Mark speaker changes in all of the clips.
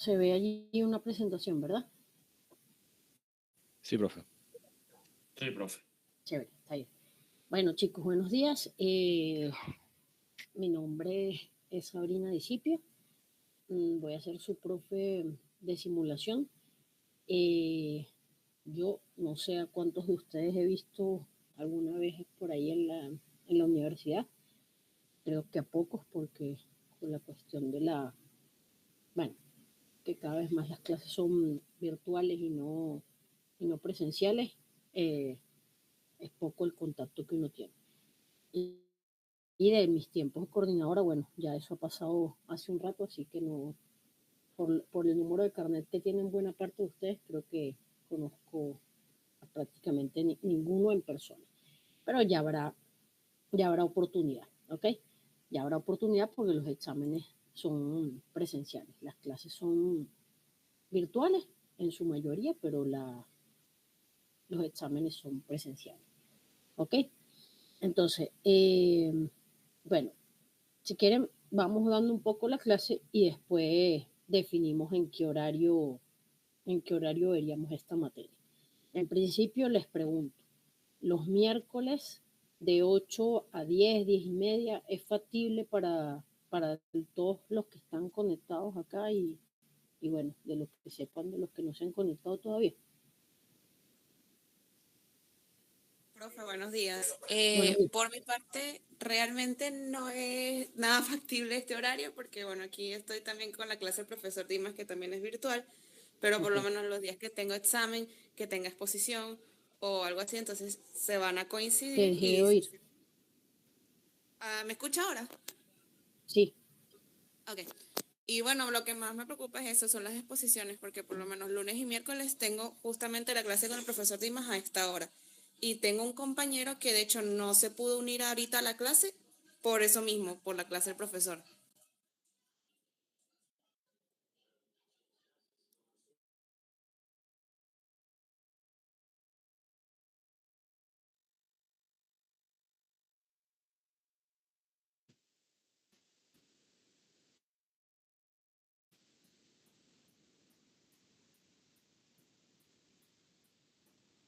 Speaker 1: se ve allí una presentación, ¿verdad?
Speaker 2: Sí, profe.
Speaker 3: Sí, profe.
Speaker 1: Chévere, está bien. Bueno, chicos, buenos días. Mi nombre es Sabrina Discipio. Voy a ser su profe de simulación. Yo no sé a cuántos de ustedes he visto alguna vez por ahí en la universidad. Creo que a pocos porque con la cuestión bueno, que cada vez más las clases son virtuales y no presenciales, es poco el contacto que uno tiene. Y de mis tiempos coordinadora, bueno, ya eso ha pasado hace un rato, así que no, por el número de carnet que tienen buena parte de ustedes, creo que conozco a prácticamente ninguno en persona. Pero ya habrá oportunidad, ¿ok? Ya habrá oportunidad porque los exámenes son presenciales. Las clases son virtuales en su mayoría, pero los exámenes son presenciales, ¿ok? Entonces, bueno, si quieren, vamos dando un poco la clase y después definimos en qué horario veríamos esta materia. En principio les pregunto, los miércoles de 8 a 10, 10 y media, ¿es factible para todos los que están conectados acá y bueno, de los que sepan, de los que no se han conectado todavía?
Speaker 4: Profe, buenos días.
Speaker 1: Buenos días.
Speaker 4: Por mi parte, realmente no es nada factible este horario porque, bueno, aquí estoy también con la clase del profesor Dimas, que también es virtual, pero por lo
Speaker 1: Okay.
Speaker 4: menos los días que tengo examen, que tenga exposición o algo así, entonces se van a
Speaker 1: Te
Speaker 4: coincidir
Speaker 1: dejé de oír.
Speaker 4: ¿Me escucha ahora?
Speaker 1: Sí,
Speaker 4: Ok. Y bueno, lo que más me preocupa es eso, son las exposiciones, porque por lo menos lunes y miércoles tengo justamente la clase con el profesor Dimas a esta hora. Y tengo un compañero que de hecho no se pudo unir ahorita a la clase por eso mismo, por la clase del profesor.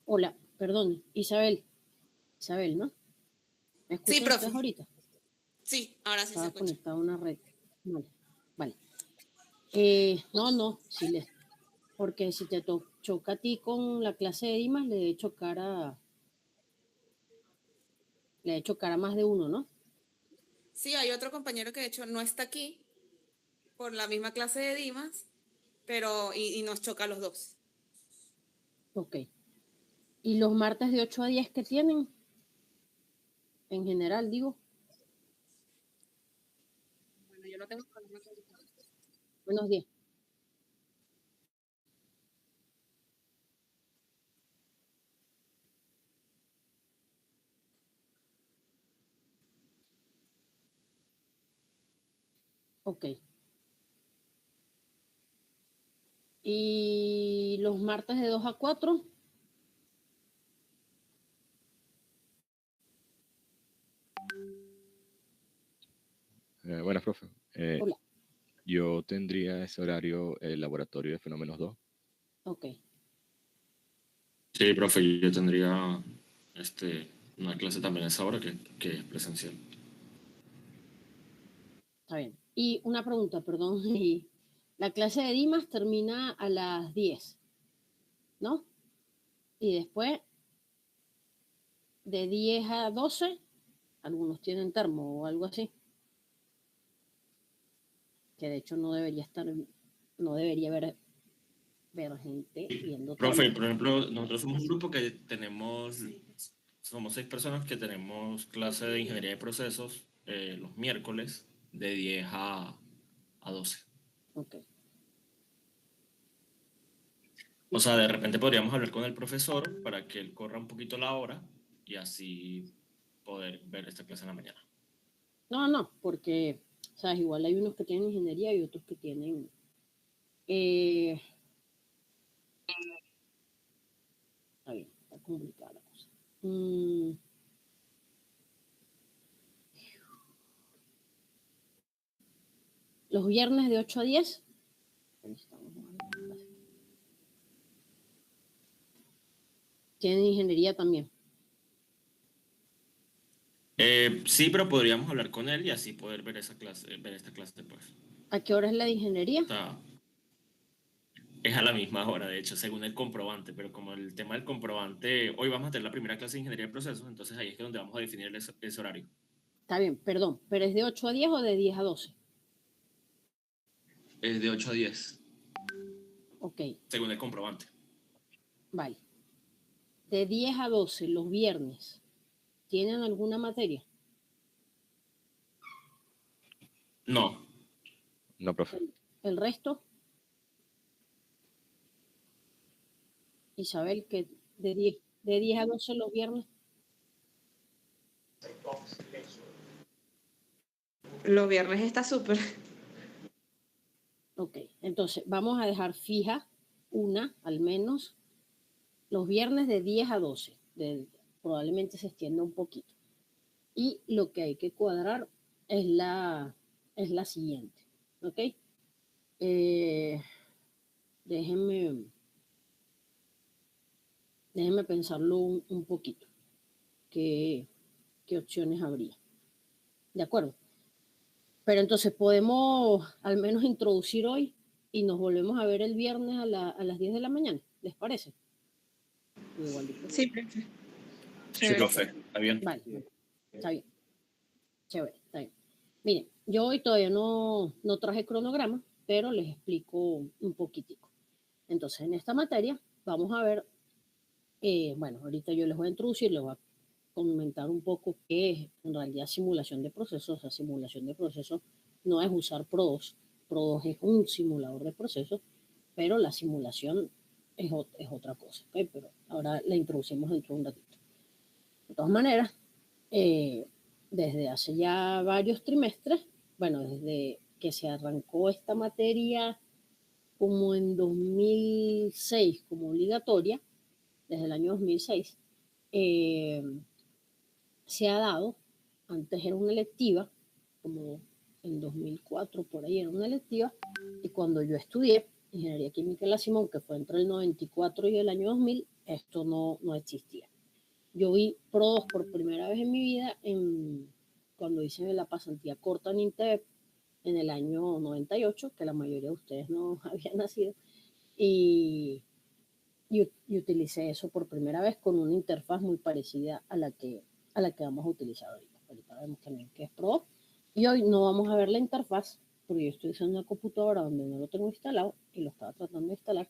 Speaker 1: hola, perdón, Isabel, ¿no? ¿Me
Speaker 4: Sí,
Speaker 1: escuchan
Speaker 4: profe.
Speaker 1: ustedes ahorita?
Speaker 4: Sí, ahora sí se
Speaker 1: Estaba
Speaker 4: escucha.
Speaker 1: conectado a una red. Vale, vale. No, sí les, porque si te choca a ti con la clase de Dimas, le de chocar a más de uno, ¿no?
Speaker 4: Sí, hay otro compañero que de hecho no está aquí por la misma clase de Dimas, pero y nos choca a los dos.
Speaker 1: Ok. ¿Y los martes de 8 a 10 que tienen? En general, digo.
Speaker 4: Bueno, yo no tengo problema con eso.
Speaker 1: Buenos días. Ok. ¿Y los martes de 2 a 4?
Speaker 2: Buenas, profe.
Speaker 1: Hola.
Speaker 2: Yo tendría ese horario el laboratorio de fenómenos 2.
Speaker 1: Ok.
Speaker 3: Sí, profe, yo tendría una clase también a esa hora que es presencial.
Speaker 1: Está bien. Y una pregunta, perdón. Y la clase de Dimas termina a las 10, ¿no? Y después, de 10 a 12, algunos tienen termo o algo así. Que de hecho no debería ver gente viendo
Speaker 3: Profe,
Speaker 1: termo.
Speaker 3: por ejemplo, nosotros somos un grupo que somos 6 personas que tenemos clase de ingeniería de procesos los miércoles de 10 a 12.
Speaker 1: Ok.
Speaker 3: O sea, de repente podríamos hablar con el profesor para que él corra un poquito la hora y así poder ver esta clase en la mañana.
Speaker 1: No, porque, sabes, igual hay unos que tienen ingeniería y otros que tienen... eh, está bien, está complicada la cosa. Los viernes de 8 a 10, necesitamos Tienen ingeniería también.
Speaker 3: Sí, pero podríamos hablar con él y así poder ver esa clase, ver esta clase después.
Speaker 1: ¿A qué hora es la de ingeniería?
Speaker 3: O sea, es a la misma hora, de hecho, según el comprobante, pero como el tema del comprobante, hoy vamos a tener la primera clase de ingeniería de procesos, entonces ahí es que donde vamos a definir ese horario.
Speaker 1: Está bien, perdón, pero ¿es de 8 a 10 o de 10 a 12?
Speaker 3: Es de 8 a 10,
Speaker 1: Ok,
Speaker 3: según el comprobante.
Speaker 1: vale. De 10 a 12 los viernes, ¿tienen alguna materia?
Speaker 3: No,
Speaker 2: No, profe.
Speaker 1: ¿El resto? Isabel, que de 10 a 12 los viernes.
Speaker 4: Los viernes está súper.
Speaker 1: Ok, entonces vamos a dejar fija una, al menos, los viernes de 10 a 12. Probablemente se extienda un poquito. Y lo que hay que cuadrar es la siguiente. ¿Ok? Déjenme pensarlo un poquito. ¿Qué opciones habría? ¿De acuerdo? Pero entonces podemos al menos introducir hoy y nos volvemos a ver el viernes a las 10 de la mañana. ¿Les parece? Igualito.
Speaker 4: Sí, profe.
Speaker 3: sí, profe, está bien.
Speaker 1: Vale, está bien. Chévere, está bien. Miren, yo hoy todavía no traje cronograma, pero les explico un poquitico. Entonces, en esta materia vamos a ver, bueno, ahorita yo les voy a introducir, les voy a comentar un poco qué es en realidad simulación de procesos. O sea, simulación de procesos no es usar PRO2. PRO2 es un simulador de procesos, pero la simulación es otra cosa, ¿okay? Pero ahora la introducimos dentro de un ratito. De todas maneras, desde hace ya varios trimestres, bueno, desde que se arrancó esta materia como en 2006 como obligatoria, desde el año 2006, se ha dado, antes era una electiva, como en 2004 por ahí era una electiva, y cuando yo estudié Ingeniería Química en la Simón, que fue entre el 94 y el año 2000, esto no existía. Yo vi PRO2 por primera vez en mi vida cuando hice la pasantía corta en INTEP en el año 98, que la mayoría de ustedes no habían nacido, y utilicé eso por primera vez con una interfaz muy parecida a la que vamos a utilizar ahorita. Ahorita vemos también que es PRO. Y hoy no vamos a ver la interfaz porque yo estoy usando una computadora donde no lo tengo instalado y lo estaba tratando de instalar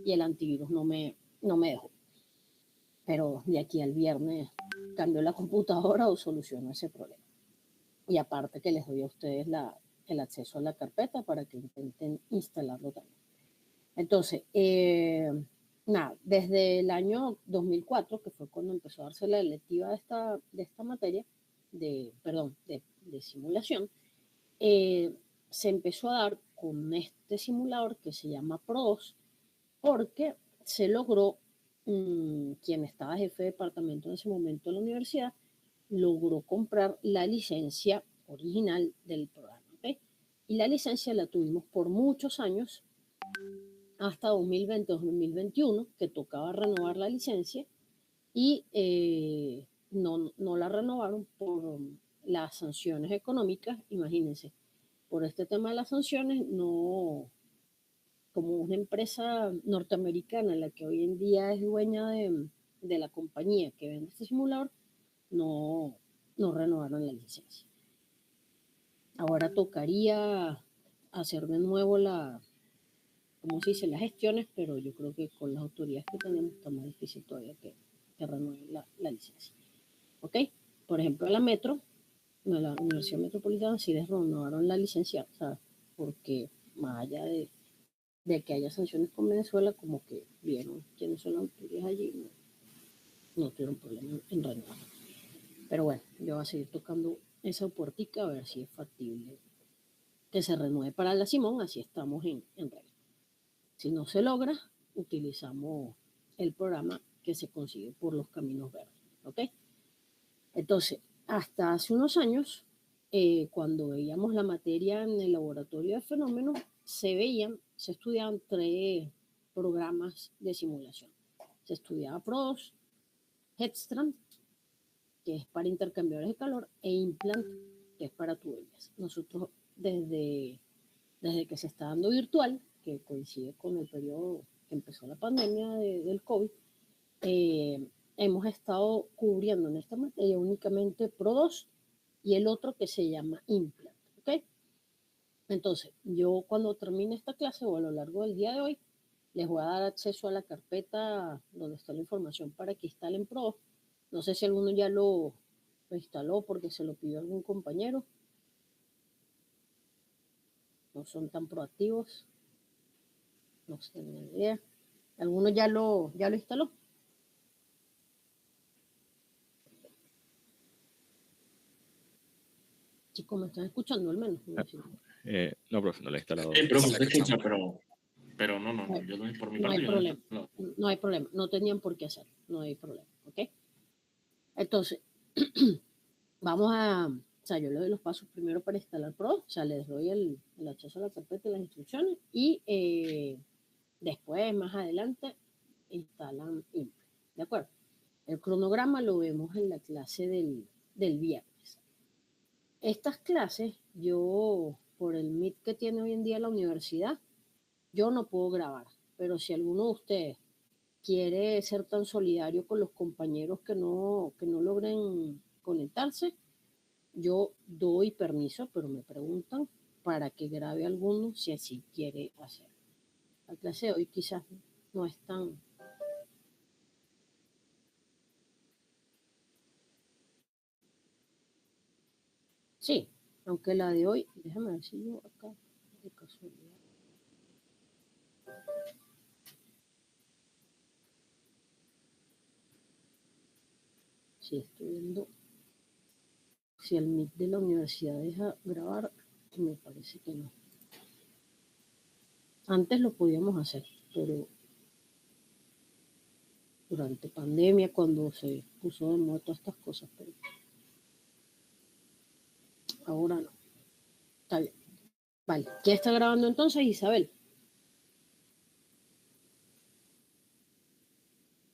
Speaker 1: y el antivirus no me dejó. Pero de aquí al viernes cambio la computadora o soluciono ese problema. Y aparte que les doy a ustedes el acceso a la carpeta para que intenten instalarlo también. Entonces, nada, desde el año 2004, que fue cuando empezó a darse la electiva de esta materia, de simulación, se empezó a dar con este simulador que se llama PRO2, porque se logró, quien estaba jefe de departamento en ese momento en la universidad, logró comprar la licencia original del programa. ¿Okay? Y la licencia la tuvimos por muchos años, hasta 2020-2021, que tocaba renovar la licencia y no la renovaron por las sanciones económicas. Imagínense, por este tema de las sanciones, no, como una empresa norteamericana, la que hoy en día es dueña de la compañía que vende este simulador, no renovaron la licencia. Ahora tocaría hacer de nuevo como se dice, las gestiones, pero yo creo que con las autoridades que tenemos está más difícil todavía que renueven la licencia. ¿Ok? Por ejemplo, la Universidad Metropolitana sí les renovaron la licencia, o sea, porque más allá de que haya sanciones con Venezuela, como que vieron quiénes son las autoridades allí, no tuvieron problema en renovar. Pero bueno, yo voy a seguir tocando esa puertica a ver si es factible que se renueve para la Simón, así estamos en regla. Si no se logra, utilizamos el programa que se consigue por los caminos verdes. ¿Ok? Entonces, hasta hace unos años, cuando veíamos la materia en el laboratorio de fenómenos, se estudiaban 3 programas de simulación. Se estudiaba PRO2, headstrand, que es para intercambiadores de calor, e implant, que es para tuberías. Nosotros desde que se está dando virtual, que coincide con el periodo que empezó la pandemia del COVID, hemos estado cubriendo en esta materia únicamente Pro 2 y el otro que se llama implant, ¿ok? Entonces, yo cuando termine esta clase o a lo largo del día de hoy, les voy a dar acceso a la carpeta donde está la información para que instalen Pro. No sé si alguno ya lo instaló porque se lo pidió algún compañero. No son tan proactivos. No sé ni idea. ¿Alguno ya lo instaló? Chicos, ¿me están escuchando al menos?
Speaker 2: No, profe, no lo he instalado.
Speaker 3: Pero
Speaker 5: Sí,
Speaker 3: se escucha, pero no, yo no, por mi
Speaker 1: No
Speaker 3: parte
Speaker 1: hay
Speaker 3: yo
Speaker 1: problema.
Speaker 3: no.
Speaker 1: No hay problema. No tenían por qué hacerlo. No hay problema. ¿Ok? Entonces, vamos a... O sea, yo le doy los pasos primero para instalar Pro. O sea, les doy el acceso a la carpeta y las instrucciones. Y después, más adelante, instalan Implant. ¿De acuerdo? El cronograma lo vemos en la clase del viernes. Estas clases, yo, por el Meet que tiene hoy en día la universidad, yo no puedo grabar. Pero si alguno de ustedes quiere ser tan solidario con los compañeros que no logren conectarse, yo doy permiso, pero me preguntan para que grabe alguno si así quiere hacer. La clase de hoy quizás no es tan... Sí, aunque la de hoy, déjame ver si yo acá, de casualidad. Sí, estoy viendo si el Meet de la universidad deja grabar, me parece que no. Antes lo podíamos hacer, pero durante pandemia, cuando se puso de moda todas estas cosas, pero ahora no. Está bien. Vale, ¿quién está grabando entonces? Isabel.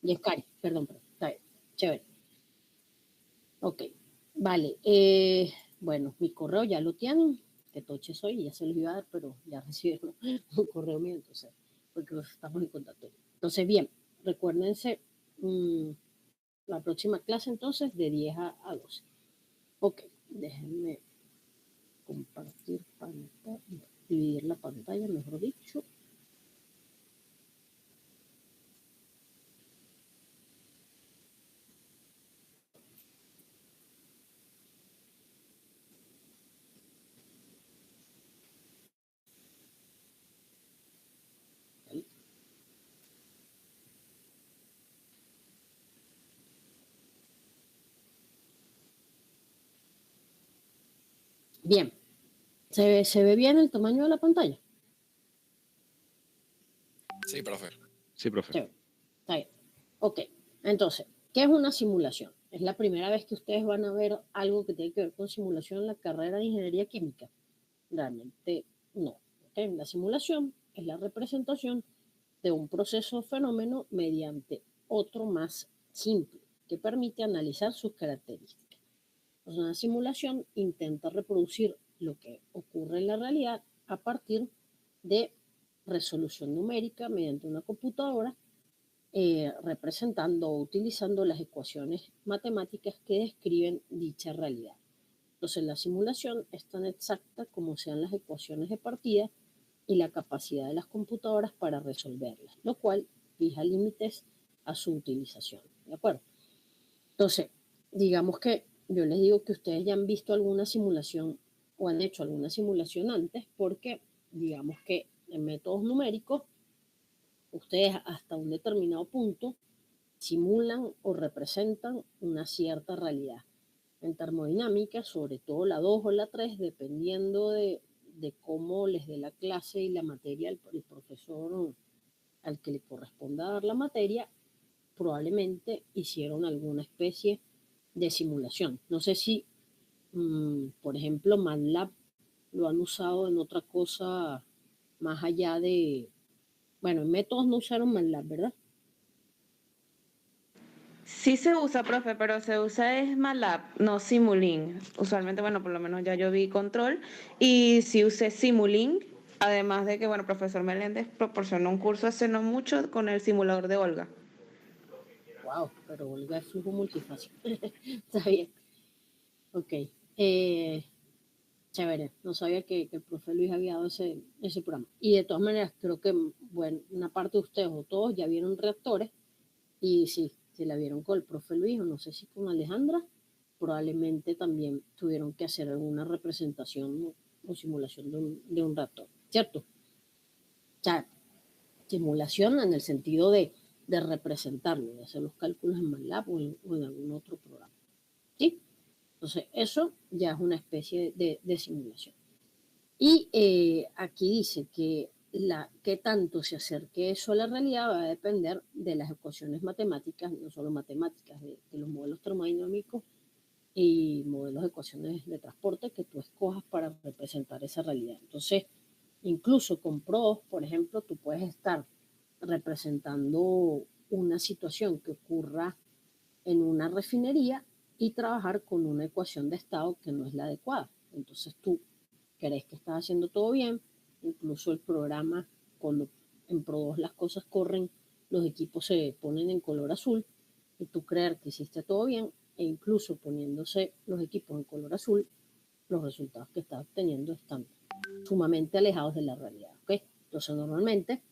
Speaker 1: Yescari, perdón, está bien. Chévere. Ok, vale. Bueno, mi correo ya lo tienen, que toche soy, ya se los iba a dar, pero ya recibieron un correo mío, entonces, porque estamos en contacto. Entonces, bien, recuérdense la próxima clase entonces de 10 a 12. Ok, déjenme compartir pantalla, dividir la pantalla, mejor dicho. Bien, ¿se ve bien el tamaño de la pantalla?
Speaker 5: Sí, profe.
Speaker 2: Sí, profe.
Speaker 1: Sí, está bien. Ok, entonces, ¿qué es una simulación? Es la primera vez que ustedes van a ver algo que tiene que ver con simulación en la carrera de ingeniería química. Realmente no. ¿Okay? La simulación es la representación de un proceso o fenómeno mediante otro más simple que permite analizar sus características. Pues una simulación intenta reproducir lo que ocurre en la realidad a partir de resolución numérica mediante una computadora, representando o utilizando las ecuaciones matemáticas que describen dicha realidad. Entonces, la simulación es tan exacta como sean las ecuaciones de partida y la capacidad de las computadoras para resolverlas, lo cual fija límites a su utilización. ¿De acuerdo? Entonces, digamos que yo les digo que ustedes ya han visto alguna simulación o han hecho alguna simulación antes, porque digamos que en métodos numéricos, ustedes hasta un determinado punto simulan o representan una cierta realidad. En termodinámica, sobre todo la 2 o la 3, dependiendo de cómo les dé la clase y la materia el profesor al que le corresponda dar la materia, probablemente hicieron alguna especie de simulación. No sé si, por ejemplo, MATLAB lo han usado en otra cosa más allá de... Bueno, en métodos no usaron MATLAB, ¿verdad?
Speaker 4: Sí se usa, profe, pero se usa es MATLAB, no Simulink. Usualmente, bueno, por lo menos ya yo vi Control y sí usé Simulink, además de que, bueno, profesor Meléndez proporcionó un curso hace no mucho con el simulador de Olga.
Speaker 1: Wow, pero Olga es flujo multifácil. Está bien. Ok. Chévere. No sabía que el profe Luis había dado ese programa. Y de todas maneras, creo que, bueno, una parte de ustedes o todos ya vieron reactores. Y sí, si la vieron con el profe Luis, o no sé si con Alejandra, probablemente también tuvieron que hacer alguna representación o simulación de un reactor, ¿cierto? O sea, simulación en el sentido de representarlo, de hacer los cálculos en MATLAB o en algún otro programa, ¿sí? Entonces, eso ya es una especie de simulación. Y aquí dice que qué tanto se acerque eso a la realidad va a depender de las ecuaciones matemáticas, no solo matemáticas, de los modelos termodinámicos y modelos de ecuaciones de transporte que tú escojas para representar esa realidad. Entonces, incluso con PROS, por ejemplo, tú puedes estar representando una situación que ocurra en una refinería y trabajar con una ecuación de estado que no es la adecuada. Entonces tú crees que estás haciendo todo bien, incluso el programa, cuando en Pro2 las cosas corren, los equipos se ponen en color azul y tú creer que hiciste todo bien e incluso poniéndose los equipos en color azul, los resultados que estás obteniendo están sumamente alejados de la realidad. ¿Okay? Entonces normalmente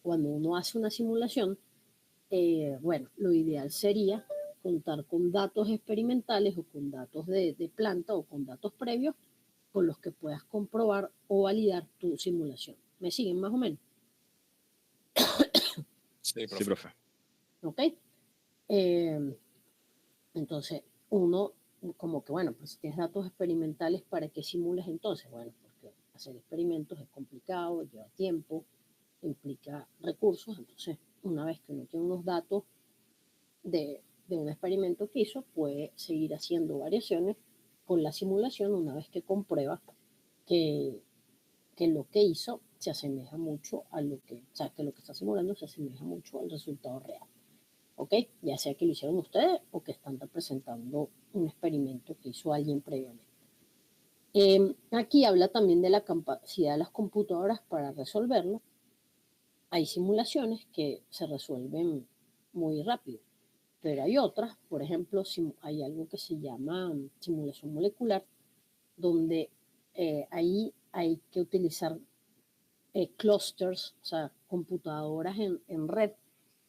Speaker 1: cuando uno hace una simulación, bueno, lo ideal sería contar con datos experimentales o con datos de planta o con datos previos con los que puedas comprobar o validar tu simulación. ¿Me siguen más o menos?
Speaker 2: Sí, profe.
Speaker 1: ¿Ok? Entonces, uno, como que, bueno, pues si tienes datos experimentales, ¿para qué simulas entonces? Bueno, porque hacer experimentos es complicado, lleva tiempo, implica recursos. Entonces, una vez que uno tiene unos datos de un experimento que hizo, puede seguir haciendo variaciones con la simulación una vez que comprueba que, que lo que hizo se asemeja mucho a lo que, o sea, que lo que está simulando se asemeja mucho al resultado real. ¿Ok? Ya sea que lo hicieron ustedes o que están representando un experimento que hizo alguien previamente. Aquí habla también de la capacidad de las computadoras para resolverlo. Hay simulaciones que se resuelven muy rápido, pero hay otras, por ejemplo, hay algo que se llama simulación molecular, donde ahí hay que utilizar clusters, o sea, computadoras en red.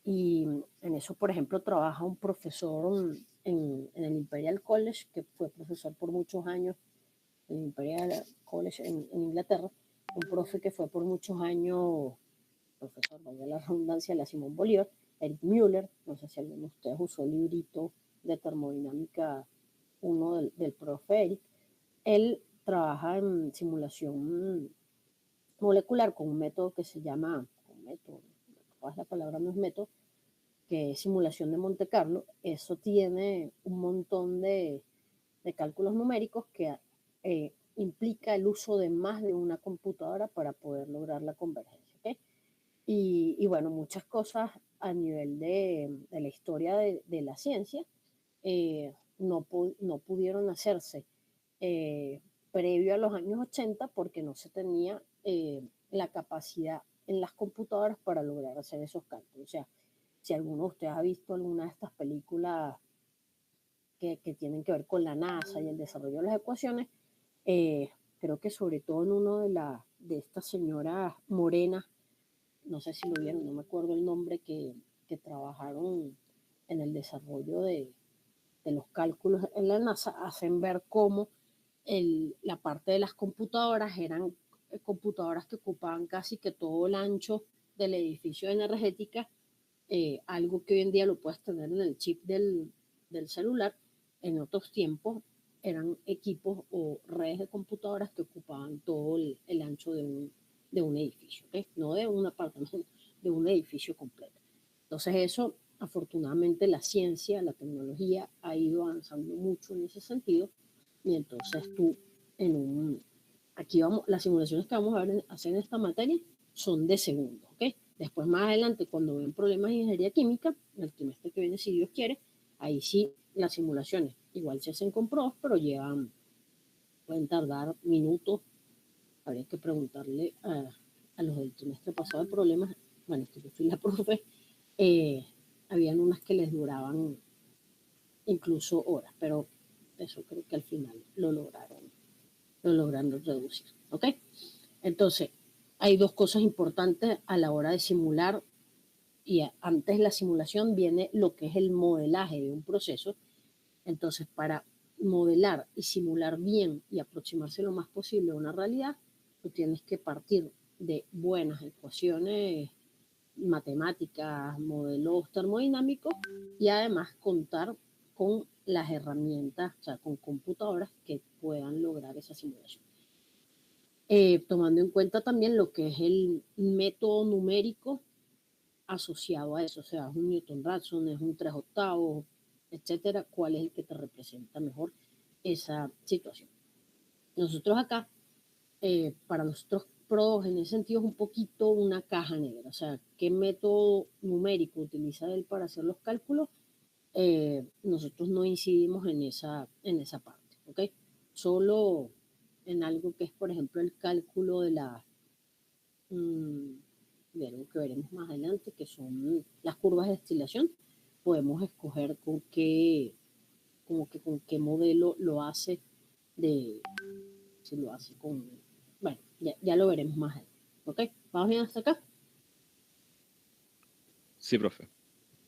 Speaker 1: Y en eso, por ejemplo, trabaja un profesor en el Imperial College, que fue profesor por muchos años, en el Imperial College en Inglaterra, un profe que fue por muchos años profesor, valga la redundancia, la Simón Bolívar, Eric Müller, no sé si alguno de ustedes usó el librito de termodinámica, uno del profe Eric, él trabaja en simulación molecular con un método que se llama, la palabra no es método, que es simulación de Monte Carlo. Eso tiene un montón de cálculos numéricos que implica el uso de más de una computadora para poder lograr la convergencia. ¿Okay? Y bueno, muchas cosas a nivel de la historia de la ciencia no pudieron hacerse previo a los años 80 porque no se tenía la capacidad en las computadoras para lograr hacer esos cálculos. O sea, si alguno de ustedes ha visto alguna de estas películas que tienen que ver con la NASA y el desarrollo de las ecuaciones, creo que sobre todo en uno de estas señoras morenas, no sé si lo vieron, no me acuerdo el nombre, que trabajaron en el desarrollo de los cálculos en la NASA, hacen ver cómo la parte de las computadoras eran computadoras que ocupaban casi que todo el ancho del edificio de energética, algo que hoy en día lo puedes tener en el chip del celular. En otros tiempos eran equipos o redes de computadoras que ocupaban todo el ancho de un edificio, ¿okay? No de un apartamento, de un edificio completo. Entonces eso, afortunadamente, la ciencia, la tecnología ha ido avanzando mucho en ese sentido, y entonces tú aquí vamos, las simulaciones que vamos a hacer en esta materia son de segundos, ¿ok? Después, más adelante, cuando ven problemas de ingeniería química, el trimestre que viene, si Dios quiere, ahí sí las simulaciones igual se hacen con pruebas, pero pueden tardar minutos. Habría que preguntarle a los del trimestre pasado de problemas. Bueno, que yo fui la profe, habían unas que les duraban incluso horas, pero eso creo que al final lo lograron reducir. ¿Ok? Entonces, hay dos cosas importantes a la hora de simular, y antes de la simulación viene lo que es el modelaje de un proceso. Entonces, para modelar y simular bien y aproximarse lo más posible a una realidad, tú tienes que partir de buenas ecuaciones matemáticas, modelos termodinámicos, y además contar con las herramientas, o sea, con computadoras que puedan lograr esa simulación. Tomando en cuenta también lo que es el método numérico asociado a eso, o sea, es un Newton-Raphson, es un 3/8, etcétera, cuál es el que te representa mejor esa situación. Nosotros acá, para nosotros PRODOS en ese sentido es un poquito una caja negra, o sea, qué método numérico utiliza él para hacer los cálculos, nosotros no incidimos en esa parte, ¿ok? Solo en algo que es, por ejemplo, el cálculo de de algo que veremos más adelante, que son las curvas de destilación, podemos escoger con qué modelo lo hace, si lo hace con, bueno, ya lo veremos más adelante, ¿ok? ¿Vamos bien hasta acá?
Speaker 2: Sí, profe.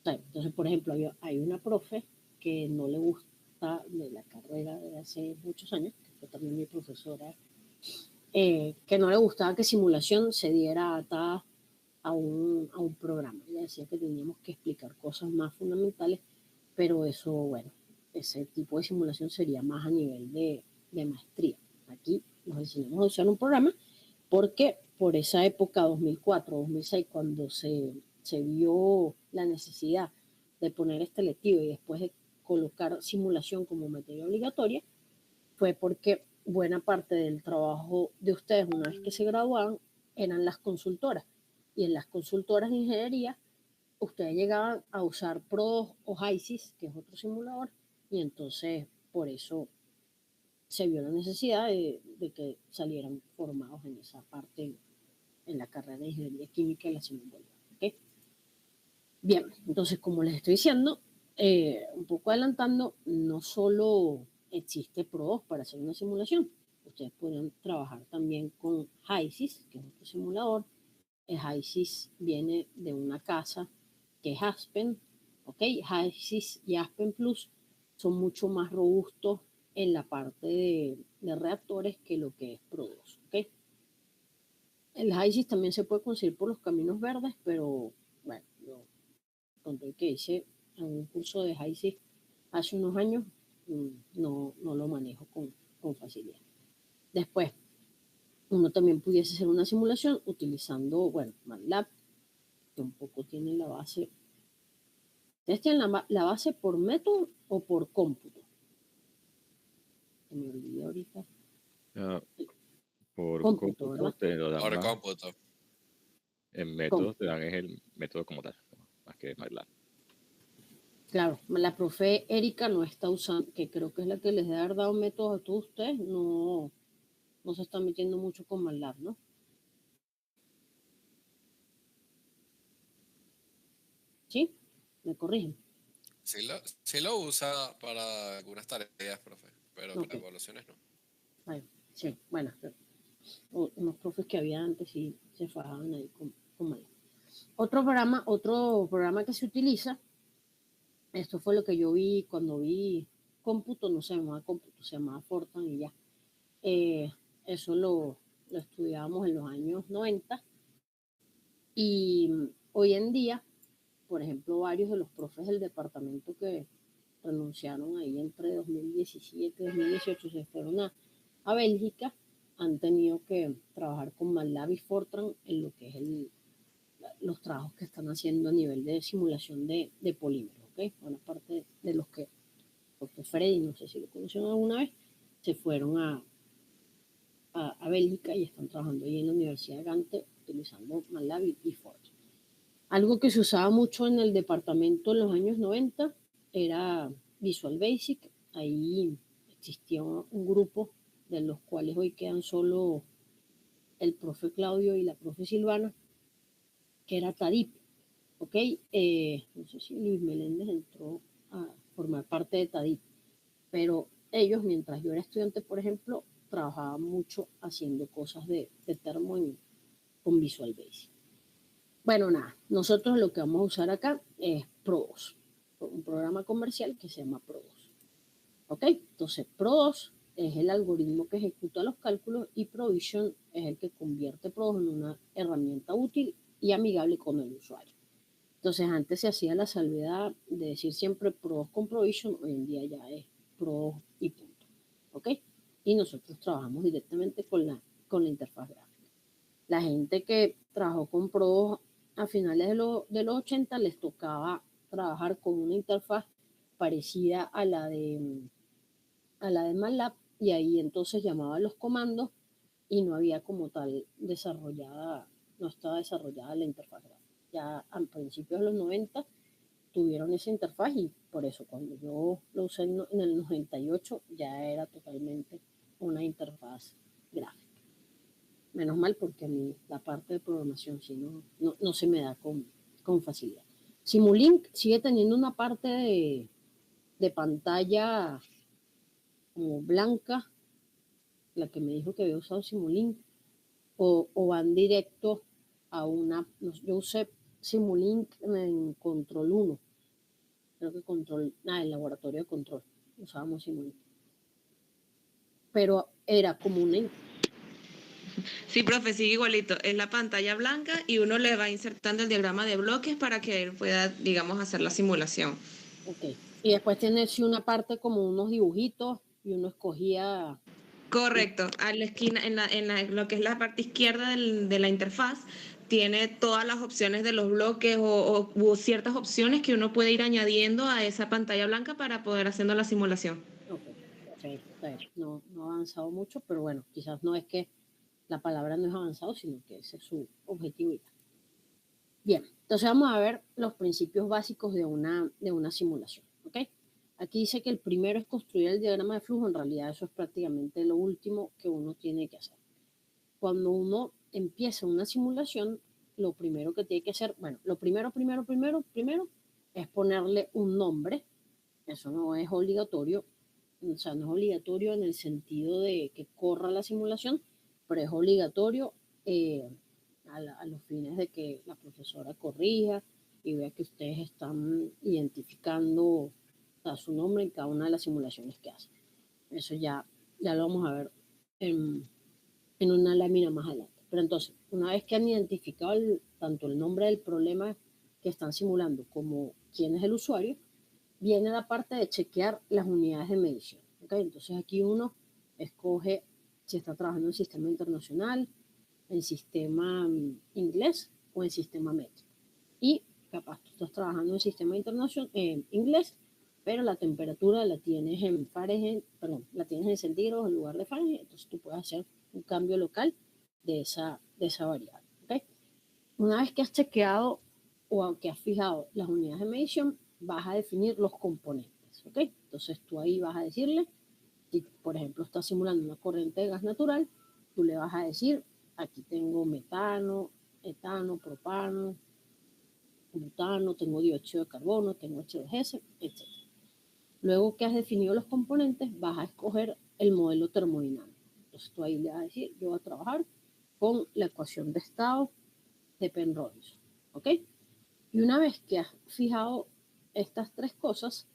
Speaker 1: Entonces, por ejemplo, hay una profe que no le gusta de la carrera de hace muchos años, que fue también mi profesora, que no le gustaba que simulación se diera atada a un programa. Ella decía que teníamos que explicar cosas más fundamentales, pero eso, bueno, ese tipo de simulación sería más a nivel de maestría. Aquí nos enseñamos a usar un programa porque por esa época, 2004, 2006, cuando se vio la necesidad de poner este electivo y después de colocar simulación como materia obligatoria, fue porque buena parte del trabajo de ustedes una vez que se graduaban eran las consultoras. Y en las consultoras de ingeniería, ustedes llegaban a usar PRODOS o HYSYS, que es otro simulador, y entonces por eso se vio la necesidad de que salieran formados en esa parte en la carrera de ingeniería química y la Simón Bolívar. ¿Okay? Bien, entonces como les estoy diciendo, un poco adelantando, no solo existe PRODOS para hacer una simulación, ustedes pueden trabajar también con HYSYS, que es otro simulador. El HYSYS viene de una casa que es Aspen, ¿ok? HYSYS y Aspen Plus son mucho más robustos en la parte de reactores que lo que es PRODOS, ¿ok? El HYSYS también se puede conseguir por los caminos verdes, pero bueno, yo con el que hice en un curso de HYSYS hace unos años, no lo manejo con facilidad. Después, uno también pudiese hacer una simulación utilizando, bueno, MATLAB, que un poco tiene la base. ¿Ustedes tienen la base por método o por cómputo? Se me olvidó ahorita.
Speaker 2: Por
Speaker 1: Cómputo,
Speaker 2: cómputo
Speaker 1: ¿verdad?
Speaker 2: te lo dan
Speaker 5: Ahora
Speaker 2: más.
Speaker 5: cómputo.
Speaker 2: En métodos te dan es el método como tal, más que MATLAB.
Speaker 1: Claro, la profe Erika no está usando, que creo que es la que les debe haber dado métodos a todos ustedes, no se está metiendo mucho con MATLAB, ¿no? ¿Sí? ¿Me corrigen?
Speaker 5: Sí lo usa para algunas tareas, profe, pero
Speaker 1: Ok.
Speaker 5: para evaluaciones no.
Speaker 1: Ay, sí, bueno, unos profes que había antes sí se fajaban ahí con MATLAB. Otro programa que se utiliza, esto fue lo que yo vi cuando vi cómputo, no se llamaba cómputo, se llamaba Fortran y ya. Eso lo estudiábamos en los años 90 y hoy en día, por ejemplo, varios de los profes del departamento que renunciaron ahí entre 2017 y 2018 se fueron a Bélgica, han tenido que trabajar con MATLAB y Fortran en lo que es los trabajos que están haciendo a nivel de simulación de polímeros, ¿ok? Buena parte de los que, porque Freddy, no sé si lo conocieron alguna vez, se fueron a Bélgica y están trabajando ahí en la Universidad de Gante utilizando MATLAB y Fortran. Algo que se usaba mucho en el departamento en los años 90 era Visual Basic. Ahí existía un grupo de los cuales hoy quedan solo el profe Claudio y la profe Silvana, que era TADIP, ¿ok? No sé si Luis Meléndez entró a formar parte de TADIP, pero ellos, mientras yo era estudiante, por ejemplo, trabajaban mucho haciendo cosas de termo con Visual Basic. Bueno, nada, nosotros lo que vamos a usar acá es PRO2, un programa comercial que se llama PRO2. ¿Ok? Entonces, PRO2 es el algoritmo que ejecuta los cálculos y Provision es el que convierte PRO2 en una herramienta útil y amigable con el usuario. Entonces, antes se hacía la salvedad de decir siempre PRO2 con Provision, hoy en día ya es PRO2 y punto. ¿Ok? Y nosotros trabajamos directamente con la interfaz gráfica. La gente que trabajó con PRO2 a finales de los 80 les tocaba trabajar con una interfaz parecida a la de MATLAB, y ahí entonces llamaban los comandos y no había como tal desarrollada, no estaba desarrollada la interfaz gráfica. Ya a principios de los 90 tuvieron esa interfaz y por eso cuando yo lo usé en el 98 ya era totalmente una interfaz gráfica. Menos mal porque a mí la parte de programación sí no se me da con facilidad. Simulink sigue teniendo una parte de pantalla como blanca, la que me dijo que había usado Simulink, o van directo a una, yo usé Simulink en Control 1, creo que el laboratorio de control, usábamos Simulink. Pero era como una...
Speaker 4: Sí, profe, sigue igualito. Es la pantalla blanca y uno le va insertando el diagrama de bloques para que él pueda, digamos, hacer la simulación.
Speaker 1: Ok. Y después tiene sí una parte como unos dibujitos y uno escogía...
Speaker 4: Correcto. A la esquina, en lo que es la parte izquierda de la interfaz, tiene todas las opciones de los bloques o ciertas opciones que uno puede ir añadiendo a esa pantalla blanca para poder haciendo la simulación.
Speaker 1: Ok, perfecto. No ha avanzado mucho, pero bueno, quizás no es que la palabra no es avanzado, sino que ese es su objetivo. Bien, entonces vamos a ver los principios básicos de una simulación. ¿Ok? Aquí dice que el primero es construir el diagrama de flujo. En realidad eso es prácticamente lo último que uno tiene que hacer. Cuando uno empieza una simulación, lo primero que tiene que hacer, bueno, lo primero es ponerle un nombre. Eso no es obligatorio, o sea, no es obligatorio en el sentido de que corra la simulación, pero es obligatorio a los fines de que la profesora corrija y vea que ustedes están identificando su nombre en cada una de las simulaciones que hacen. Eso ya lo vamos a ver en una lámina más adelante. Pero entonces, una vez que han identificado tanto el nombre del problema que están simulando como quién es el usuario, viene la parte de chequear las unidades de medición. ¿Okay? Entonces aquí uno escoge si está trabajando en sistema internacional, en sistema inglés o en sistema métrico. Y capaz tú estás trabajando en sistema internacional, en inglés, pero la temperatura la tienes en Fahrenheit, perdón, la tienes en centígrados en lugar de Fahrenheit, entonces tú puedes hacer un cambio local de esa variable. ¿Okay? Una vez que has chequeado o que has fijado las unidades de medición, vas a definir los componentes. ¿Okay? Entonces tú ahí vas a decirle, si por ejemplo estás simulando una corriente de gas natural, tú le vas a decir, aquí tengo metano, etano, propano, butano, tengo dióxido de carbono, tengo H2S, etc. Luego que has definido los componentes, vas a escoger el modelo termodinámico. Entonces tú ahí le vas a decir, yo voy a trabajar con la ecuación de estado de Penrose. ¿Ok? Y una vez que has fijado estas tres cosas,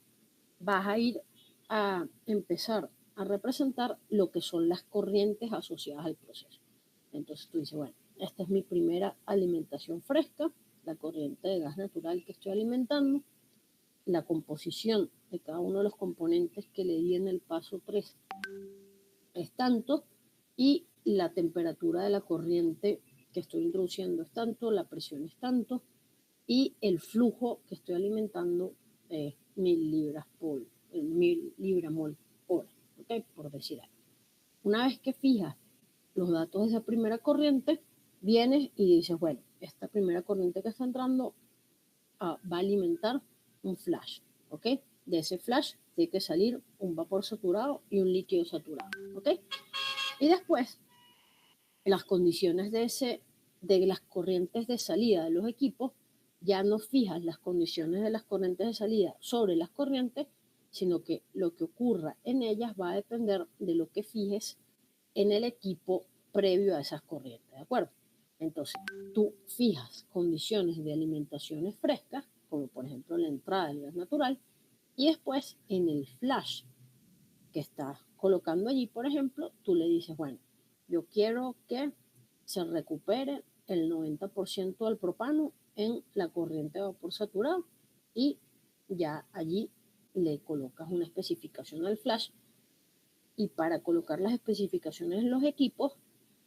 Speaker 1: vas a ir a empezar a representar lo que son las corrientes asociadas al proceso. Entonces tú dices, bueno, esta es mi primera alimentación fresca, la corriente de gas natural que estoy alimentando, la composición de cada uno de los componentes que le di en el paso 3 es tanto, y la temperatura de la corriente que estoy introduciendo es tanto, la presión es tanto, y el flujo que estoy alimentando es 1000 libras-mol hora, ¿okay? Por decir algo. Una vez que fijas los datos de esa primera corriente, vienes y dices, bueno, esta primera corriente que está entrando va a alimentar un flash, ¿ok? De ese flash tiene que salir un vapor saturado y un líquido saturado, ¿ok? Y después, las condiciones de las corrientes de salida de los equipos, ya no fijas las condiciones de las corrientes de salida sobre las corrientes, sino que lo que ocurra en ellas va a depender de lo que fijes en el equipo previo a esas corrientes, ¿de acuerdo? Entonces, tú fijas condiciones de alimentaciones frescas, como por ejemplo la entrada del gas natural, y después en el flash que estás colocando allí, por ejemplo, tú le dices, bueno, yo quiero que se recupere el 90% del propano en la corriente de vapor saturado y ya allí le colocas una especificación al flash y para colocar las especificaciones en los equipos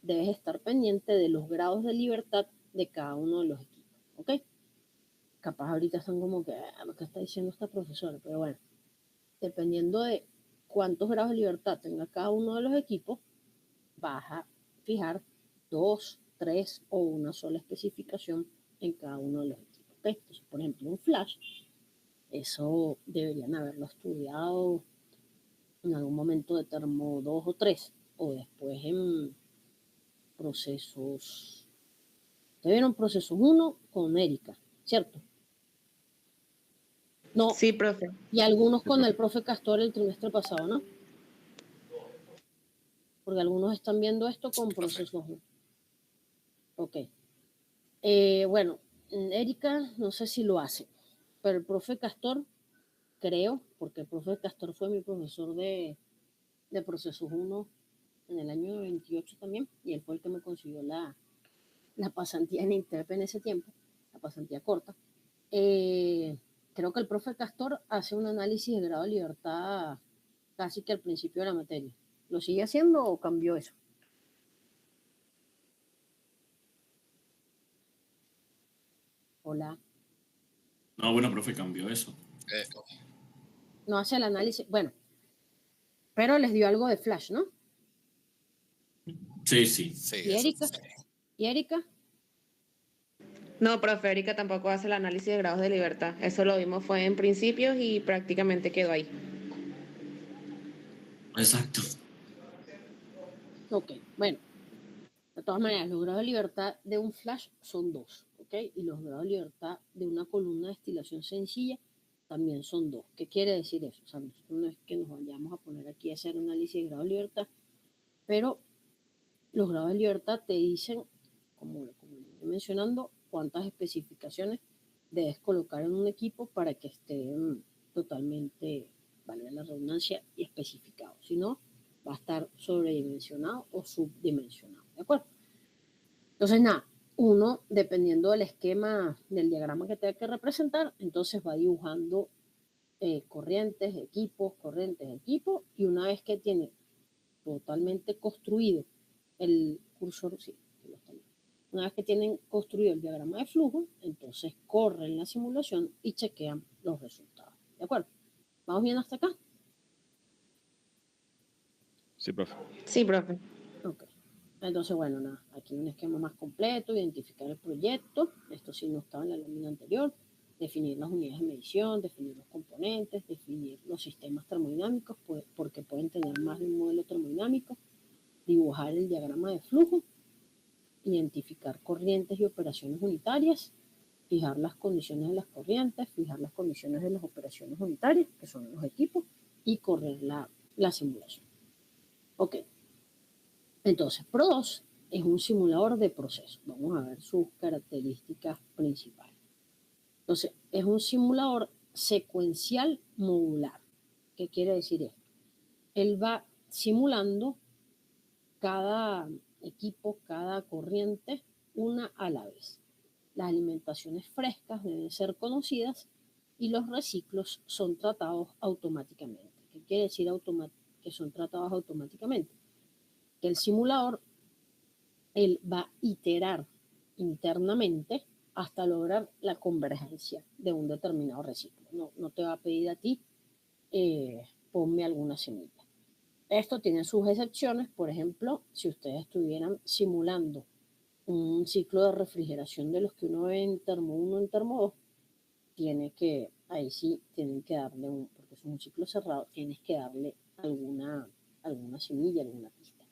Speaker 1: debes estar pendiente de los grados de libertad de cada uno de los equipos, ¿ok? Capaz ahorita están como que, ¿qué está diciendo esta profesora? Pero bueno, dependiendo de cuántos grados de libertad tenga cada uno de los equipos, vas a fijar 2, 3 o una sola especificación en cada uno de los equipos, ¿ok? Entonces, por ejemplo, un flash, eso deberían haberlo estudiado en algún momento de termo 2 o 3, o después en procesos. Te vieron procesos 1 con Erika, ¿cierto? No,
Speaker 4: Sí, profe.
Speaker 1: y algunos con el profe Castor el trimestre pasado, ¿no? Porque algunos están viendo esto con procesos 1. Ok. Bueno, Erika, no sé si lo hace, pero el profe Castor, creo, porque el profe Castor fue mi profesor de procesos 1 en el año 28 también, y él fue el que me consiguió la pasantía en INTEP en ese tiempo, la pasantía corta. Creo que el profe Castor hace un análisis de grado de libertad casi que al principio de la materia. ¿Lo sigue haciendo o cambió eso? Hola.
Speaker 3: No, bueno, profe, cambió eso.
Speaker 1: No hace el análisis, bueno, pero les dio algo de flash, ¿no?
Speaker 3: Sí, sí.
Speaker 1: ¿Y Erika? ¿Y Erika?
Speaker 4: No, profe, Erika tampoco hace el análisis de grados de libertad. Eso lo vimos fue en principios y prácticamente quedó ahí.
Speaker 3: Exacto.
Speaker 1: Ok, bueno. De todas maneras, los grados de libertad de un flash son 2, ¿ok? Y los grados de libertad de una columna de destilación sencilla también son 2. ¿Qué quiere decir eso? O sea, nosotros no es que nos vayamos a poner aquí a hacer análisis de grado de libertad, pero los grados de libertad te dicen, como estoy mencionando, cuántas especificaciones debes colocar en un equipo para que esté totalmente, valga la redundancia, y especificado. Si no, va a estar sobredimensionado o subdimensionado, ¿de acuerdo? Entonces, nada, uno, dependiendo del esquema, del diagrama que tenga que representar, entonces va dibujando corrientes, equipos, y una vez que tiene totalmente construido el cursor, sí, una vez que tienen construido el diagrama de flujo, entonces corren la simulación y chequean los resultados. ¿De acuerdo? ¿Vamos bien hasta acá?
Speaker 2: Sí, profe.
Speaker 4: Sí, profe.
Speaker 1: Ok. Entonces, bueno, nada, aquí un esquema más completo, identificar el proyecto, esto sí no estaba en la lámina anterior, definir las unidades de medición, definir los componentes, definir los sistemas termodinámicos, porque pueden tener más de un modelo termodinámico, dibujar el diagrama de flujo, identificar corrientes y operaciones unitarias, fijar las condiciones de las corrientes, fijar las condiciones de las operaciones unitarias, que son los equipos, y correr la simulación. Ok. Entonces, PRO2 es un simulador de procesos. Vamos a ver sus características principales. Entonces, es un simulador secuencial modular. ¿Qué quiere decir esto? Él va simulando cada equipo, cada corriente, una a la vez. Las alimentaciones frescas deben ser conocidas y los reciclos son tratados automáticamente. ¿Qué quiere decir que son tratados automáticamente? Que el simulador él va a iterar internamente hasta lograr la convergencia de un determinado reciclo. No te va a pedir a ti, ponme alguna semilla. Esto tiene sus excepciones, por ejemplo, si ustedes estuvieran simulando un ciclo de refrigeración de los que uno ve en termo 1, en termo 2, ahí sí tienen que darle porque es un ciclo cerrado, tienes que darle alguna semilla, alguna pista.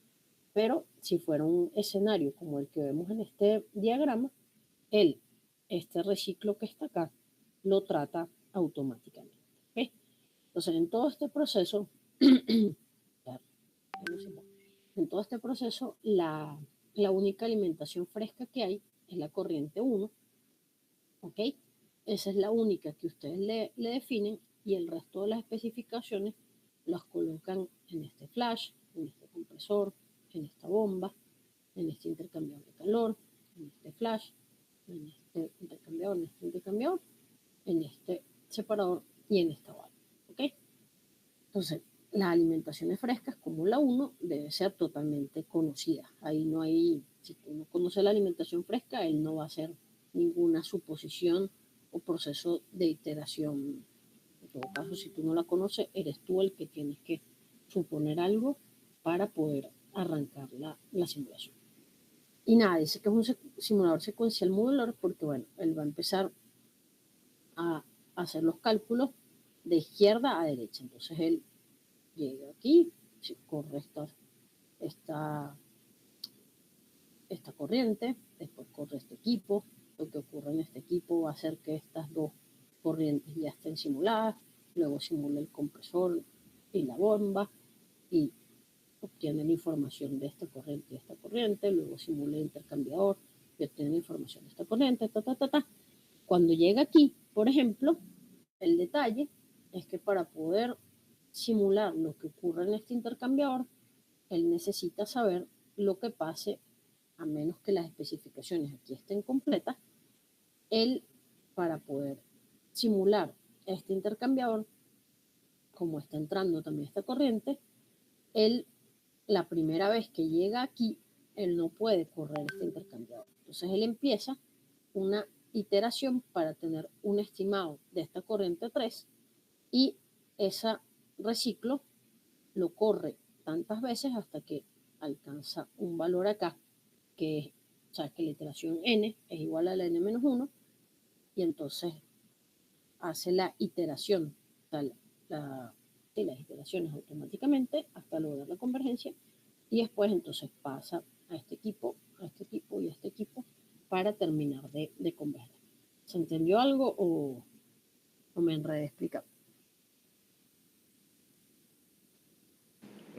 Speaker 1: Pero si fuera un escenario como el que vemos en este diagrama, este reciclo que está acá, lo trata automáticamente. ¿Okay? Entonces, en todo este proceso, la única alimentación fresca que hay es la corriente 1, ¿ok? Esa es la única que ustedes le definen y el resto de las especificaciones las colocan en este flash, en este compresor, en esta bomba, en este intercambiador de calor, en este flash, en este intercambiador, en este separador y en esta válvula, ¿ok? Entonces, las alimentaciones frescas como la 1 debe ser totalmente conocida. Ahí no hay, si tú no conoces la alimentación fresca, él no va a hacer ninguna suposición o proceso de iteración. En todo caso, si tú no la conoces, eres tú el que tienes que suponer algo para poder arrancar la simulación. Y nada, dice que es un simulador secuencial modular porque, bueno, él va a empezar a hacer los cálculos de izquierda a derecha. Entonces, él llega aquí, se corre esta corriente, después corre este equipo. Lo que ocurre en este equipo va a hacer que estas dos corrientes ya estén simuladas, luego simula el compresor y la bomba y obtiene la información de esta corriente y esta corriente, luego simula el intercambiador y obtiene la información de esta corriente, Cuando llega aquí, por ejemplo, el detalle es que para poder simular lo que ocurre en este intercambiador, él necesita saber lo que pase, a menos que las especificaciones aquí estén completas, él para poder simular este intercambiador, como está entrando también esta corriente, él la primera vez que llega aquí, él no puede correr este intercambiador. Entonces él empieza una iteración para tener un estimado de esta corriente 3 y ese reciclo lo corre tantas veces hasta que alcanza un valor acá, que la iteración n es igual a la n-1 y entonces hace la iteración, las iteraciones automáticamente hasta lograr la convergencia y después entonces pasa a este equipo y a este equipo para terminar de converger. ¿Se entendió algo o me enredé explicando?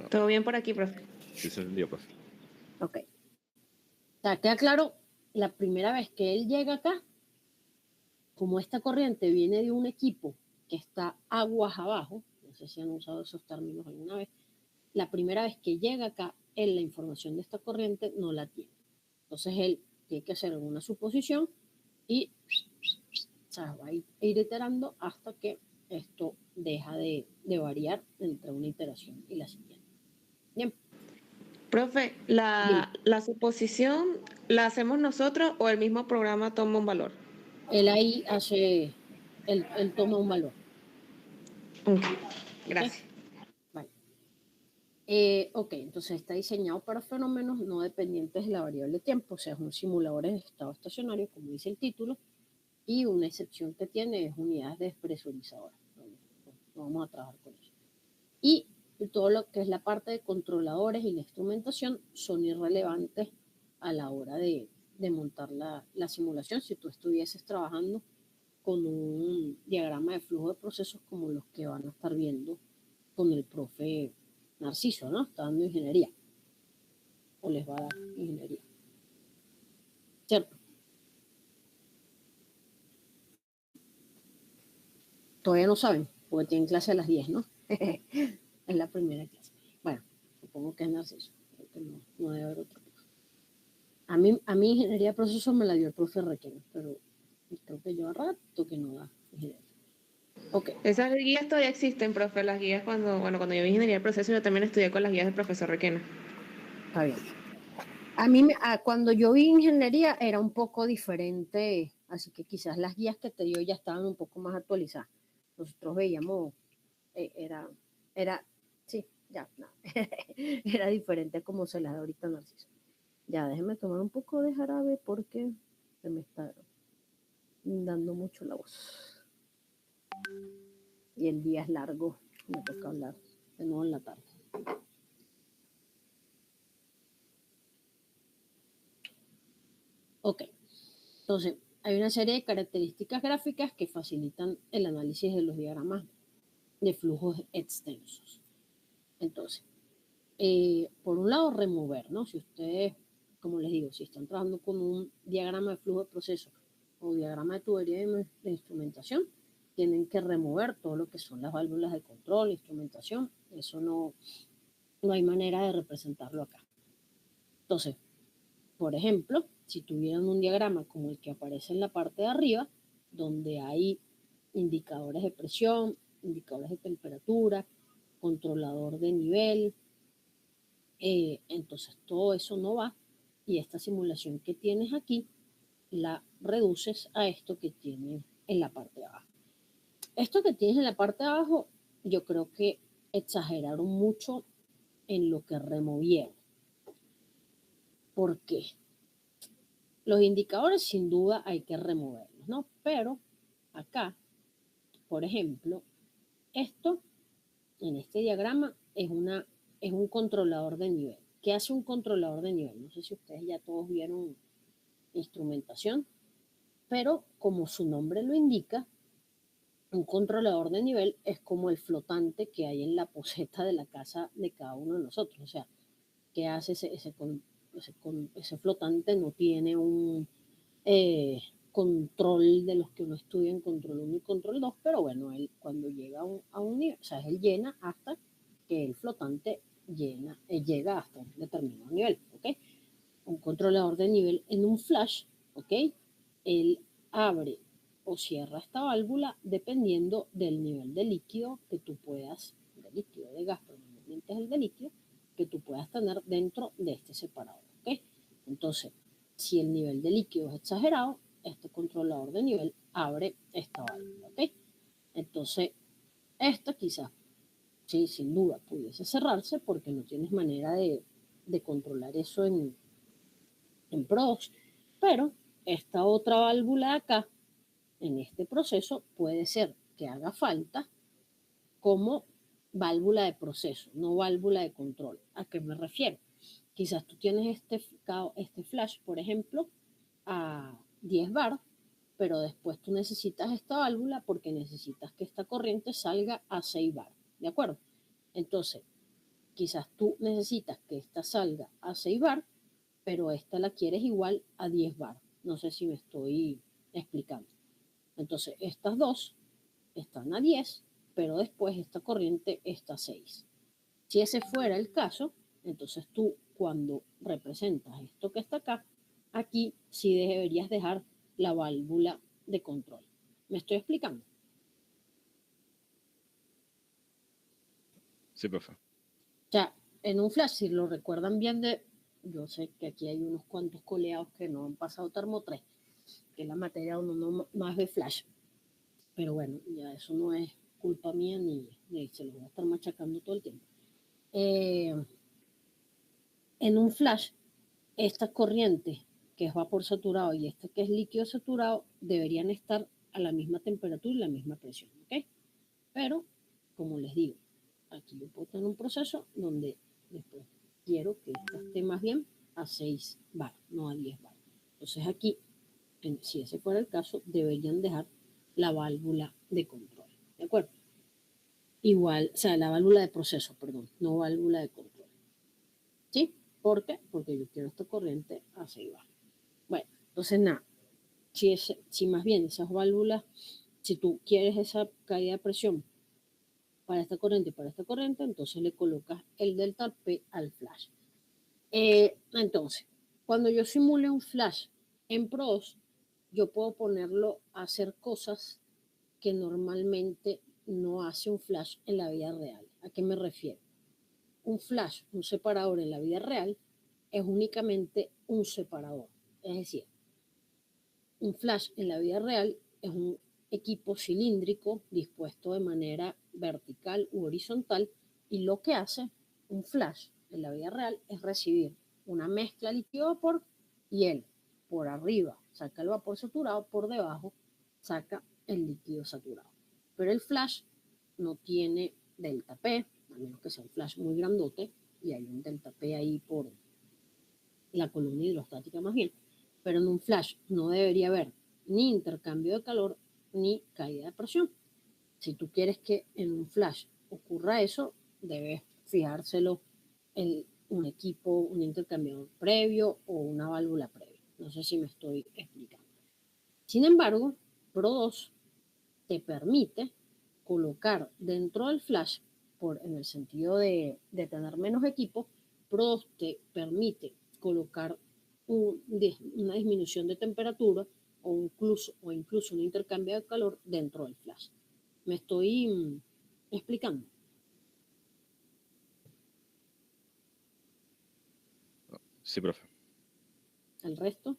Speaker 4: Todo bien por aquí, profe.
Speaker 2: Sí, se entendió, profe.
Speaker 1: Ok. O sea, queda claro, la primera vez que él llega acá, como esta corriente viene de un equipo que está aguas abajo, no sé si han usado esos términos alguna vez, la primera vez que llega acá, él la información de esta corriente no la tiene. Entonces él tiene que hacer una suposición y va a ir iterando hasta que esto deja de variar entre una iteración y la siguiente. Bien.
Speaker 4: Profe, ¿la suposición la hacemos nosotros o el mismo programa toma un valor?
Speaker 1: Él ahí él toma un valor.
Speaker 4: Okay. Gracias.
Speaker 1: Vale. Ok, entonces está diseñado para fenómenos no dependientes de la variable tiempo, o sea, es un simulador de estado estacionario, como dice el título, y una excepción que tiene es unidades despresurizadoras. No vamos a trabajar con eso. Y todo lo que es la parte de controladores y la instrumentación son irrelevantes a la hora de montar la simulación si tú estuvieses trabajando con un diagrama de flujo de procesos como los que van a estar viendo con el profe Narciso, ¿no? Está dando ingeniería. O les va a dar ingeniería. ¿Cierto? Todavía no saben, porque tienen clase a las 10, ¿no? Es la primera clase. Bueno, supongo que es Narciso. Creo que no debe haber otra cosa. A mí ingeniería de procesos me la dio el profe Requena, pero creo que yo a rato que no da ingeniería. Okay.
Speaker 4: Esas guías todavía existen, profe. Las guías cuando yo vi ingeniería de procesos, yo también estudié con las guías del profesor Requena.
Speaker 1: Está bien. Cuando yo vi ingeniería era un poco diferente, así que quizás las guías que te dio ya estaban un poco más actualizadas. Nosotros veíamos, era diferente como se las da ahorita Narciso. Ya, déjeme tomar un poco de jarabe porque se me está dando mucho la voz. Y el día es largo, me toca hablar de nuevo en la tarde. Ok, entonces hay una serie de características gráficas que facilitan el análisis de los diagramas de flujos extensos. Entonces, por un lado, remover, ¿no? Si ustedes, como les digo, si están trabajando con un diagrama de flujo de proceso o diagrama de tubería de instrumentación, tienen que remover todo lo que son las válvulas de control, instrumentación. Eso no hay manera de representarlo acá. Entonces, por ejemplo, si tuvieran un diagrama como el que aparece en la parte de arriba, donde hay indicadores de presión, indicadores de temperatura, controlador de nivel, entonces todo eso no va, y esta simulación que tienes aquí la reduces a esto que tienes en la parte de abajo. Esto que tienes en la parte de abajo, yo creo que exageraron mucho en lo que removieron. ¿Por qué? Los indicadores sin duda hay que removerlos, ¿no? Pero acá, por ejemplo, esto en este diagrama es un controlador de nivel. ¿Qué hace un controlador de nivel? No sé si ustedes ya todos vieron instrumentación, pero como su nombre lo indica, un controlador de nivel es como el flotante que hay en la poceta de la casa de cada uno de nosotros. O sea, ¿qué hace ese flotante? No tiene un control de los que uno estudia en control 1 y control 2, pero bueno, él cuando llega a un nivel, o sea, él llena hasta que el flotante llega hasta un determinado nivel, ¿ok? Un controlador de nivel en un flash, ¿ok? Él abre o cierra esta válvula dependiendo del nivel de líquido que tú puedas, de líquido, de gas, pero normalmente es el de líquido, que tú puedas tener dentro de este separador, ¿ok? Entonces, si el nivel de líquido es exagerado, este controlador de nivel abre esta válvula, ¿ok? Entonces, esta quizás, sí, sin duda, pudiese cerrarse porque no tienes manera de controlar eso en PROS, pero esta otra válvula acá, en este proceso, puede ser que haga falta como válvula de proceso, no válvula de control. ¿A qué me refiero? Quizás tú tienes este flash, por ejemplo, a 10 bar, pero después tú necesitas esta válvula porque necesitas que esta corriente salga a 6 bar, ¿de acuerdo? Entonces, quizás tú necesitas que esta salga a 6 bar, pero esta la quieres igual a 10 bar. No sé si me estoy explicando. Entonces, estas dos están a 10, pero después esta corriente está a 6. Si ese fuera el caso, entonces tú cuando representas esto que está acá, aquí sí deberías dejar la válvula de control. ¿Me estoy explicando?
Speaker 2: Sí, profe.
Speaker 1: O sea, en un flash, si lo recuerdan bien yo sé que aquí hay unos cuantos coleados que no han pasado Termo 3, que es la materia uno no más de flash. Pero bueno, ya eso no es culpa mía ni se lo voy a estar machacando todo el tiempo. En un flash, esta corriente que es vapor saturado y esta que es líquido saturado deberían estar a la misma temperatura y la misma presión, ¿ok? Pero, como les digo, aquí yo puedo tener un proceso donde después quiero que esta esté más bien a 6 bar, no a 10 bar. Entonces aquí, si ese fuera el caso, deberían dejar la válvula de control, ¿de acuerdo? Igual, o sea, la válvula de proceso, perdón, no válvula de control. ¿Sí? ¿Por qué? Porque yo quiero esta corriente a 6 bar. Bueno, entonces nada, si más bien esas válvulas, si tú quieres esa caída de presión para esta corriente y para esta corriente, entonces le colocas el delta P al flash. Entonces, cuando yo simule un flash en PROS, yo puedo ponerlo a hacer cosas que normalmente no hace un flash en la vida real. ¿A qué me refiero? Un flash, un separador en la vida real, es únicamente un separador. Es decir, un flash en la vida real es un equipo cilíndrico dispuesto de manera vertical u horizontal, y lo que hace un flash en la vida real es recibir una mezcla líquido-vapor y él por arriba saca el vapor saturado, por debajo saca el líquido saturado. pero el flash no tiene delta P, a menos que sea un flash muy grandote y hay un delta P ahí por la columna hidrostática más bien, pero en un flash no debería haber ni intercambio de calor ni caída de presión. Si tú quieres que en un flash ocurra eso, debes fijárselo en un equipo, un intercambiador previo o una válvula previa. No sé si me estoy explicando. Sin embargo, Pro 2 te permite colocar dentro del flash, en el sentido de tener menos equipo, Pro 2 te permite colocar una disminución de temperatura o incluso un intercambio de calor dentro del flash. ¿Me estoy explicando?
Speaker 2: Sí, profe.
Speaker 1: ¿El resto?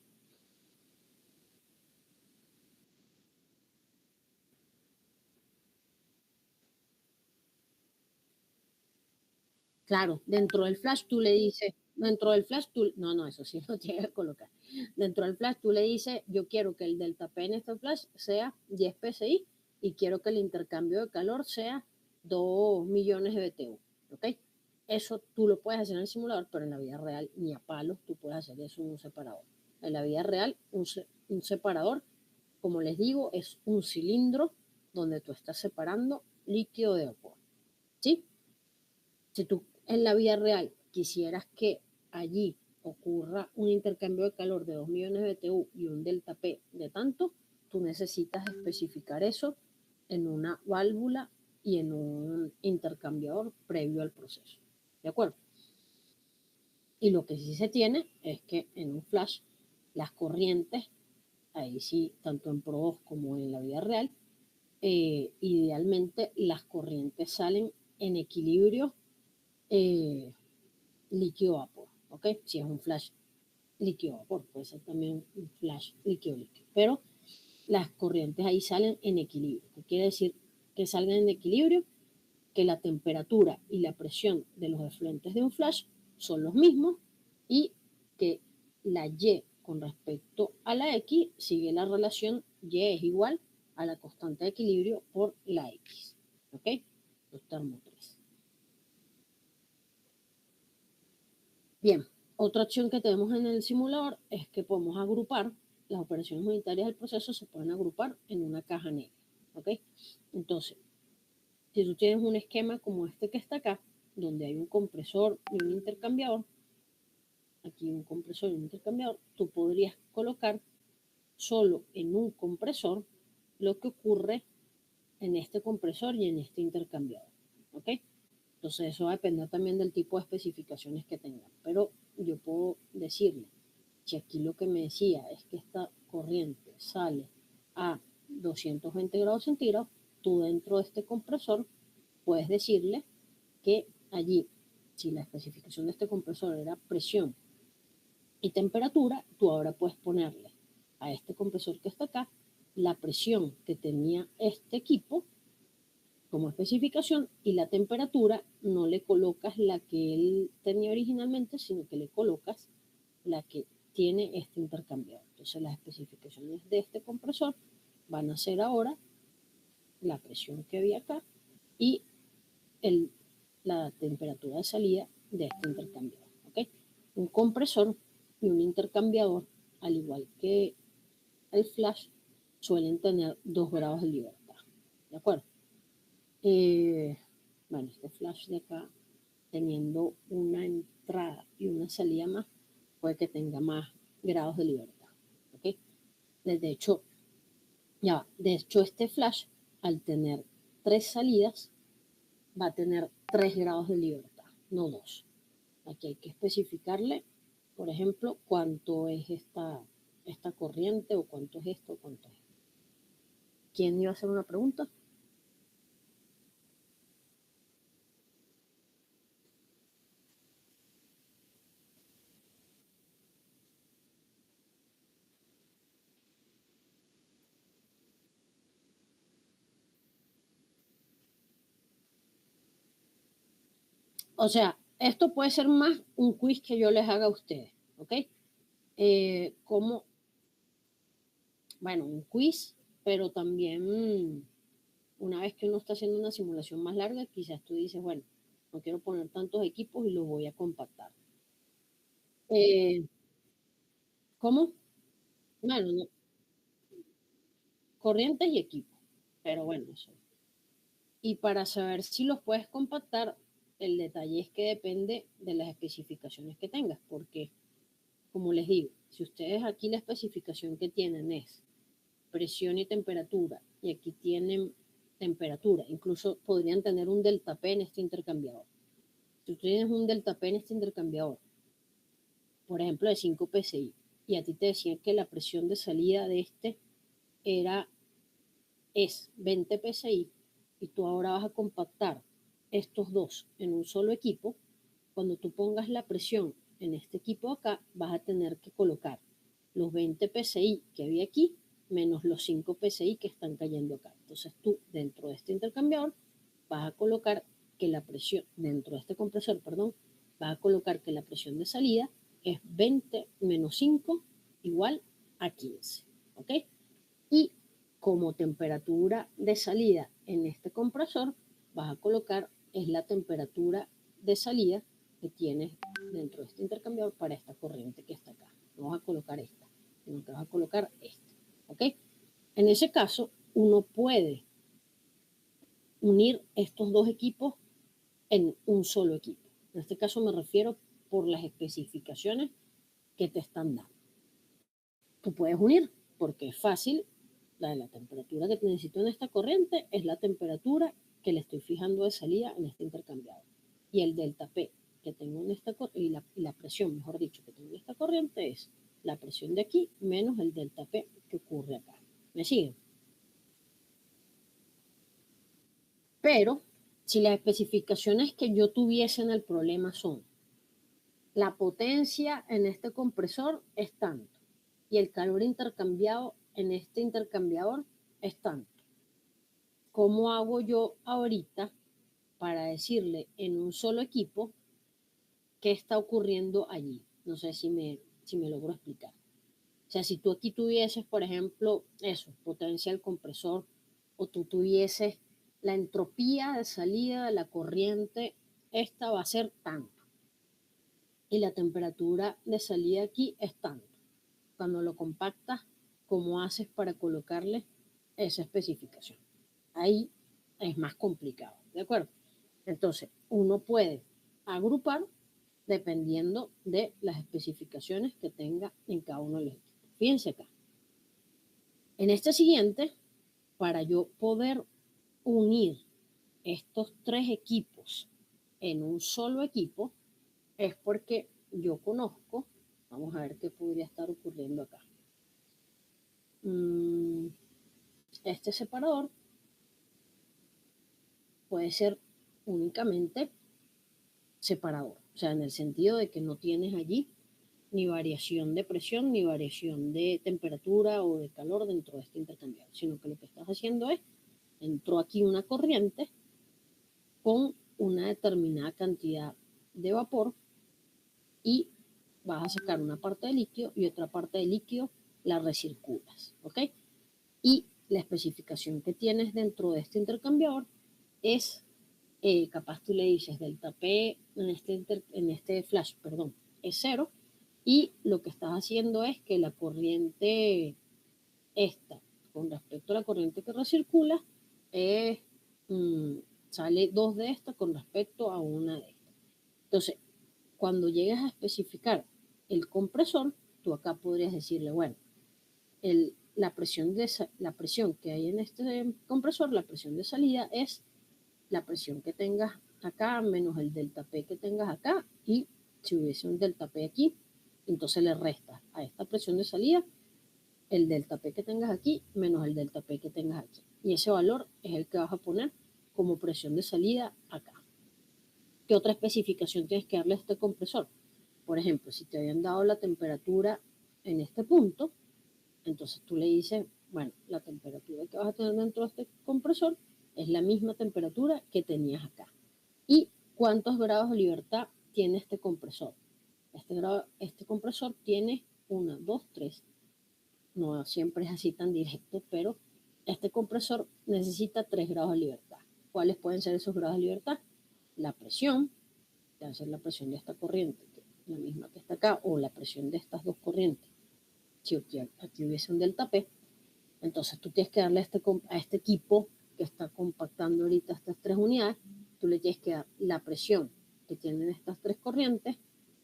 Speaker 1: Claro, dentro del flash tú le dices, no, eso sí lo tienes que colocar. Dentro del flash tú le dices, yo quiero que el delta P en este flash sea 10 PSI y quiero que el intercambio de calor sea 2 millones de BTU, ¿ok? Eso tú lo puedes hacer en el simulador, pero en la vida real ni a palos tú puedes hacer eso en un separador. En la vida real, un separador, como les digo, es un cilindro donde tú estás separando líquido de vapor, ¿sí? Si tú en la vida real quisieras que allí ocurra un intercambio de calor de 2 millones de BTU y un delta P de tanto, tú necesitas especificar eso en una válvula y en un intercambiador previo al proceso. ¿De acuerdo? Y lo que sí se tiene es que en un flash las corrientes, ahí sí, tanto en Pro 2 como en la vida real, idealmente las corrientes salen en equilibrio líquido-vapor, ¿ok? Si es un flash líquido-vapor, puede ser también un flash líquido-líquido, pero las corrientes ahí salen en equilibrio. ¿Qué quiere decir que salgan en equilibrio? Que la temperatura y la presión de los efluentes de un flash son los mismos y que la Y con respecto a la X sigue la relación Y es igual a la constante de equilibrio por la X, ¿ok? Los termómetros. Bien, otra opción que tenemos en el simulador es que podemos agrupar las operaciones unitarias del proceso, se pueden agrupar en una caja negra, ¿ok? Entonces, si tú tienes un esquema como este que está acá, donde hay un compresor y un intercambiador, aquí un compresor y un intercambiador, tú podrías colocar solo en un compresor lo que ocurre en este compresor y en este intercambiador, ¿ok? Entonces eso va a depender también del tipo de especificaciones que tengan, pero yo puedo decirle, si aquí lo que me decía es que esta corriente sale a 220 grados centígrados, tú dentro de este compresor puedes decirle que allí, si la especificación de este compresor era presión y temperatura, tú ahora puedes ponerle a este compresor que está acá la presión que tenía este equipo como especificación y la temperatura no le colocas la que él tenía originalmente, sino que le colocas la que tiene este intercambiador. Entonces las especificaciones de este compresor van a ser ahora la presión que había acá y la temperatura de salida de este intercambiador. ¿Okay? Un compresor y un intercambiador, al igual que el flash, suelen tener 2 grados de libertad. ¿De acuerdo? Bueno, este flash de acá, teniendo una entrada y una salida más, puede que tenga más grados de libertad. ¿Ok? De hecho, este flash, al tener 3 salidas, va a tener 3 grados de libertad, no 2. Aquí hay que especificarle, por ejemplo, cuánto es esta corriente o cuánto es esto o cuánto es esto. ¿Quién iba a hacer una pregunta? O sea, esto puede ser más un quiz que yo les haga a ustedes, ¿ok? Bueno, un quiz, pero también una vez que uno está haciendo una simulación más larga, quizás tú dices, bueno, no quiero poner tantos equipos y los voy a compactar. ¿Cómo? Bueno, no, corrientes y equipos, pero bueno, eso. Y para saber si los puedes compactar, el detalle es que depende de las especificaciones que tengas, porque, como les digo, si ustedes aquí la especificación que tienen es presión y temperatura, y aquí tienen temperatura, incluso podrían tener un delta P en este intercambiador. Si tú tienes un delta P en este intercambiador, por ejemplo, de 5 psi, y a ti te decían que la presión de salida de este es 20 psi, y tú ahora vas a compactar estos dos en un solo equipo, cuando tú pongas la presión en este equipo acá, vas a tener que colocar los 20 psi que había aquí, menos los 5 psi que están cayendo acá. Entonces tú, dentro de este intercambiador, vas a colocar que la presión, dentro de este compresor, perdón, vas a colocar que la presión de salida es 20 menos 5 igual a 15, ¿ok? Y como temperatura de salida en este compresor, vas a colocar es la temperatura de salida que tienes dentro de este intercambiador para esta corriente que está acá. No vas a colocar esta, sino que vas a colocar esta, ¿ok? En ese caso, uno puede unir estos dos equipos en un solo equipo. En este caso me refiero por las especificaciones que te están dando. Tú puedes unir porque es fácil. La temperatura que necesito en esta corriente es la temperatura que le estoy fijando de salida en este intercambiador. Y el delta P que tengo en esta y la presión, mejor dicho, que tengo en esta corriente es la presión de aquí menos el delta P que ocurre acá. ¿Me siguen? Pero si las especificaciones que yo tuviese en el problema son la potencia en este compresor es tanto y el calor intercambiado en este intercambiador es tanto. ¿Cómo hago yo ahorita para decirle en un solo equipo qué está ocurriendo allí? No sé si me logro explicar. O sea, si tú aquí tuvieses, por ejemplo, eso, potencia del compresor, o tú tuvieses la entropía de salida de la corriente, esta va a ser tanto. Y la temperatura de salida aquí es tanto. Cuando lo compactas, ¿cómo haces para colocarle esa especificación? Ahí es más complicado, ¿de acuerdo? Entonces, uno puede agrupar dependiendo de las especificaciones que tenga en cada uno de los equipos. Fíjense acá. En este siguiente, para yo poder unir estos tres equipos en un solo equipo, es porque yo conozco, vamos a ver qué podría estar ocurriendo acá. Este separador puede ser únicamente separador, o sea, en el sentido de que no tienes allí ni variación de presión, ni variación de temperatura o de calor dentro de este intercambiador, sino que lo que estás haciendo es, entró aquí una corriente con una determinada cantidad de vapor y vas a sacar una parte de líquido y otra parte de líquido la recirculas, ¿ok? Y la especificación que tienes dentro de este intercambiador es, capaz tú le dices delta P en este flash, perdón, es 0, y lo que estás haciendo es que la corriente esta, con respecto a la corriente que recircula, sale 2 de esta con respecto a una de estas. Entonces, cuando llegues a especificar el compresor, tú acá podrías decirle, bueno, la presión que hay en este compresor, la presión de salida es la presión que tengas acá menos el delta P que tengas acá, y si hubiese un delta P aquí, entonces le restas a esta presión de salida el delta P que tengas aquí menos el delta P que tengas aquí. Y ese valor es el que vas a poner como presión de salida acá. ¿Qué otra especificación tienes que darle a este compresor? Por ejemplo, si te habían dado la temperatura en este punto, entonces tú le dices, bueno, la temperatura que vas a tener dentro de este compresor es la misma temperatura que tenías acá. ¿Y cuántos grados de libertad tiene este compresor? Este compresor tiene 1, 2, 3. No siempre es así tan directo, pero este compresor necesita 3 grados de libertad. ¿Cuáles pueden ser esos grados de libertad? La presión, que va a ser la presión de esta corriente, que es la misma que está acá, o la presión de estas dos corrientes. Si aquí hubiese un delta P, entonces tú tienes que darle a este equipo que está compactando ahorita estas 3 unidades, tú le tienes que dar la presión que tienen estas 3 corrientes,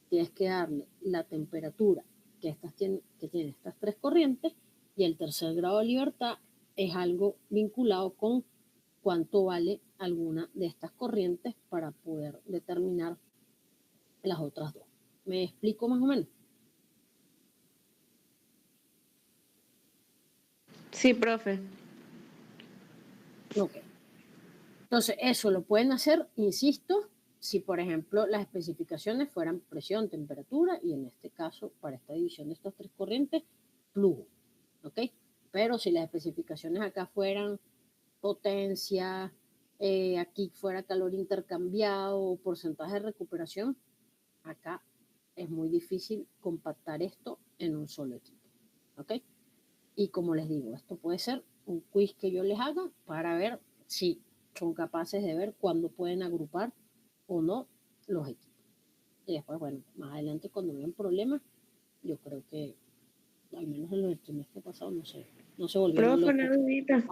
Speaker 1: tienes que darle la temperatura que tienen estas 3 corrientes, y el tercer grado de libertad es algo vinculado con cuánto vale alguna de estas corrientes para poder determinar las otras dos. ¿Me explico más o menos?
Speaker 6: Sí, profe.
Speaker 1: Ok. Entonces, eso lo pueden hacer, insisto, si por ejemplo las especificaciones fueran presión, temperatura y en este caso, para esta división de estas 3 corrientes, flujo. ¿Ok? Pero si las especificaciones acá fueran potencia, aquí fuera calor intercambiado o porcentaje de recuperación, acá es muy difícil compactar esto en un solo equipo. ¿Ok? Y como les digo, esto puede ser un quiz que yo les haga para ver si son capaces de ver cuándo pueden agrupar o no los equipos. Y después, bueno, más adelante cuando vean problemas, yo creo que, al menos en los trimestres pasados, no se volvieron
Speaker 6: Profe,
Speaker 1: locos.
Speaker 6: una dudita.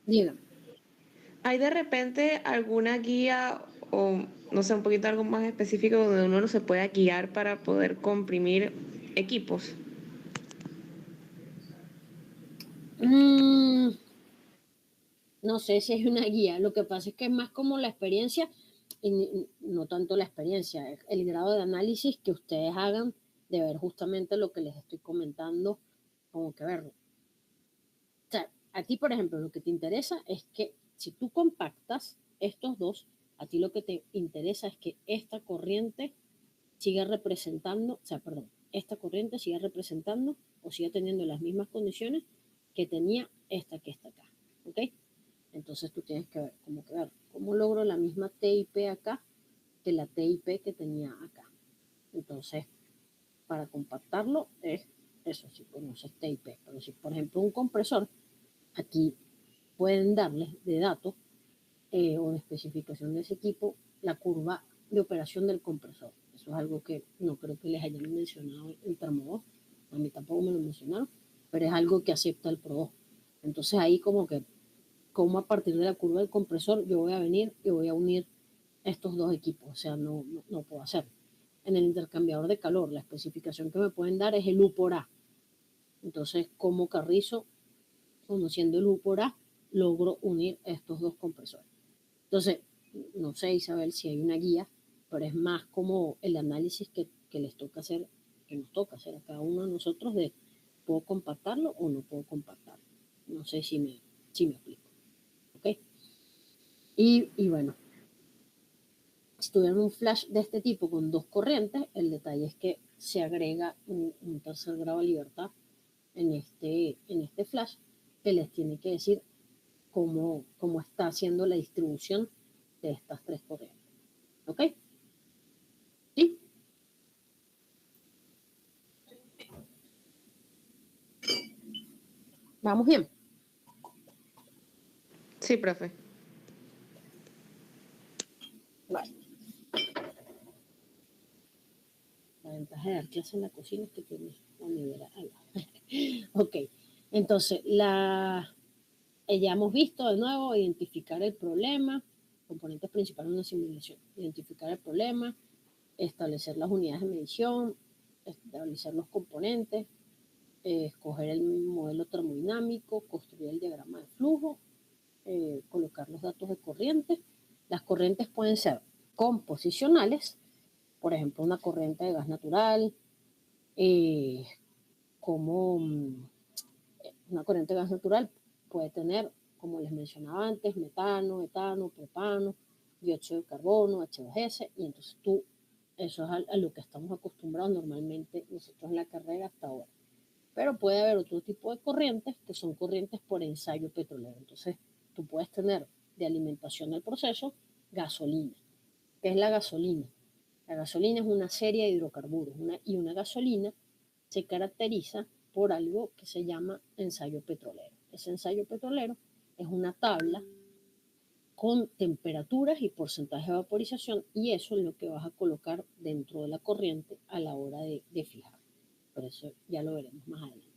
Speaker 1: Díganme.
Speaker 6: ¿Hay de repente alguna guía o, no sé, un poquito algo más específico donde uno no se pueda guiar para poder comprimir equipos?
Speaker 1: No sé si hay una guía, lo que pasa es que es más como la experiencia, y no tanto la experiencia, el grado de análisis que ustedes hagan de ver justamente lo que les estoy comentando, como que verlo. O sea, a ti, por ejemplo, lo que te interesa es que si tú compactas estos dos, a ti lo que te interesa es que esta corriente siga representando, o sea, perdón, esta corriente siga representando o siga teniendo las mismas condiciones que tenía esta que está acá, ¿ok? Entonces tú tienes que ver cómo logro la misma TIP acá que la TIP que tenía acá. Entonces, para compactarlo es eso, si conoces TIP. Pero si, por ejemplo, un compresor, aquí pueden darles de datos o de especificación de ese equipo la curva de operación del compresor. Eso es algo que no creo que les hayan mencionado en Termo2. A mí tampoco me lo mencionaron, pero es algo que acepta el Pro2. Entonces ahí como a partir de la curva del compresor yo voy a venir y voy a unir estos dos equipos, o sea, no puedo hacerlo. En el intercambiador de calor, la especificación que me pueden dar es el U por A. Entonces, como Carrizo, conociendo el U por A, logro unir estos dos compresores. Entonces, no sé, Isabel, si hay una guía, pero es más como el análisis que les toca hacer, que nos toca hacer a cada uno de nosotros de ¿puedo compactarlo o no puedo compactarlo? No sé si me explico. ¿Ok? Y bueno, si tuvieran un flash de este tipo con dos corrientes, el detalle es que se agrega un tercer grado de libertad en este flash que les tiene que decir cómo está haciendo la distribución de estas 3 corrientes. ¿Ok? ¿Sí? ¿Vamos bien?
Speaker 6: Sí, profe.
Speaker 1: Vale. La ventaja de dar clase en la cocina es que tienes la nevera al lado. Ok, entonces ya hemos visto de nuevo identificar el problema, componentes principales de una simulación, identificar el problema, establecer las unidades de medición, establecer los componentes, escoger el modelo termodinámico, construir el diagrama de flujo, colocar los datos de corriente. Las corrientes pueden ser composicionales, por ejemplo, una corriente de gas natural, como una corriente de gas natural puede tener, como les mencionaba antes, metano, etano, propano, dióxido de carbono, H2S, y entonces eso es a lo que estamos acostumbrados normalmente nosotros en la carrera hasta ahora. Pero puede haber otro tipo de corrientes que son corrientes por ensayo petrolero. Entonces, tú puedes tener de alimentación del proceso gasolina. ¿Qué es la gasolina? La gasolina es una serie de hidrocarburos y una gasolina se caracteriza por algo que se llama ensayo petrolero. ese ensayo petrolero es una tabla con temperaturas y porcentaje de vaporización, y eso es lo que vas a colocar dentro de la corriente a la hora de fijar. Por eso ya lo veremos más adelante.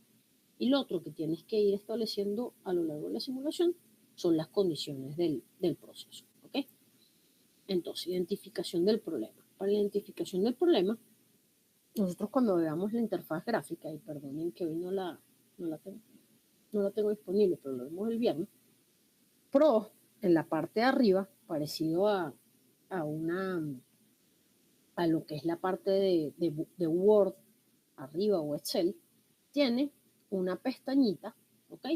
Speaker 1: Y lo otro que tienes que ir estableciendo a lo largo de la simulación son las condiciones del proceso. ¿Ok? Entonces, identificación del problema. Para la identificación del problema, nosotros cuando veamos la interfaz gráfica, y perdonen que hoy no la tengo disponible, pero lo vemos el viernes, Pro, en la parte de arriba, parecido a lo que es la parte de Word, arriba, o Excel, tiene una pestañita, ¿ok?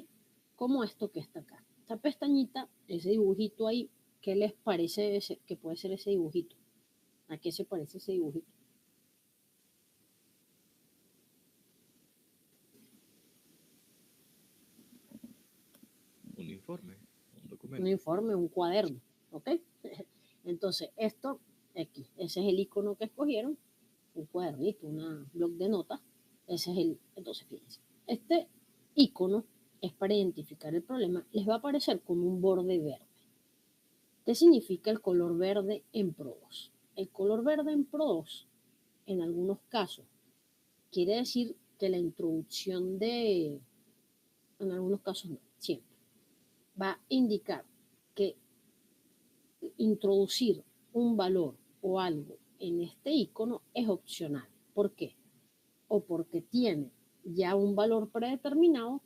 Speaker 1: Como esto que está acá. Esta pestañita, ese dibujito ahí, ¿qué les parece que puede ser ese dibujito? ¿A qué se parece ese dibujito?
Speaker 2: Un informe, un documento.
Speaker 1: Un informe, un cuaderno, ¿ok? Entonces, esto, aquí, ese es el icono que escogieron, un cuadernito, un bloc de notas, ese es el, entonces fíjense, este icono es para identificar el problema, les va a aparecer como un borde verde. ¿Qué significa el color verde en Pro2? El color verde en Pro2, en algunos casos, quiere decir que la introducción en algunos casos no, siempre, va a indicar que introducir un valor o algo en este icono es opcional. ¿Por qué? O porque tiene ya un valor predeterminado,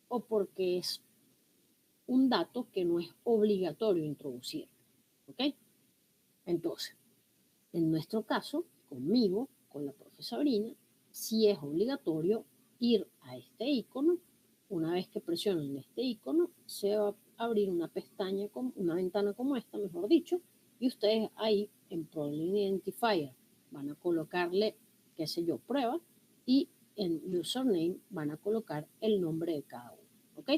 Speaker 1: o porque es un dato que no es obligatorio introducir. ¿Ok? Entonces, en nuestro caso, conmigo, con la profesora Sabrina, sí es obligatorio ir a este icono. Una vez que presionen este icono, se va a abrir una pestaña, una ventana como esta, mejor dicho, y ustedes ahí en Problem Identifier van a colocarle, qué sé yo, prueba, y en username van a colocar el nombre de cada uno. ¿Ok?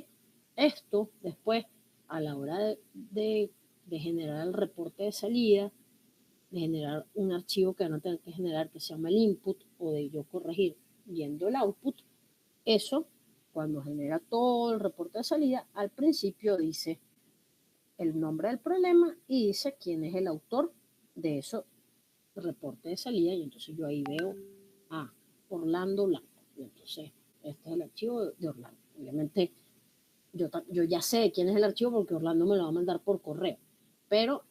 Speaker 1: Esto después, a la hora de generar el reporte de salida, de generar un archivo que van a tener que generar que se llama el input, o de yo corregir viendo el output, eso, cuando genera todo el reporte de salida, al principio dice el nombre del problema y dice quién es el autor de eso reporte de salida, y entonces yo ahí veo a Orlando Blanco, y entonces este es el archivo de Orlando. Obviamente yo ya sé quién es el archivo porque Orlando me lo va a mandar por correo, pero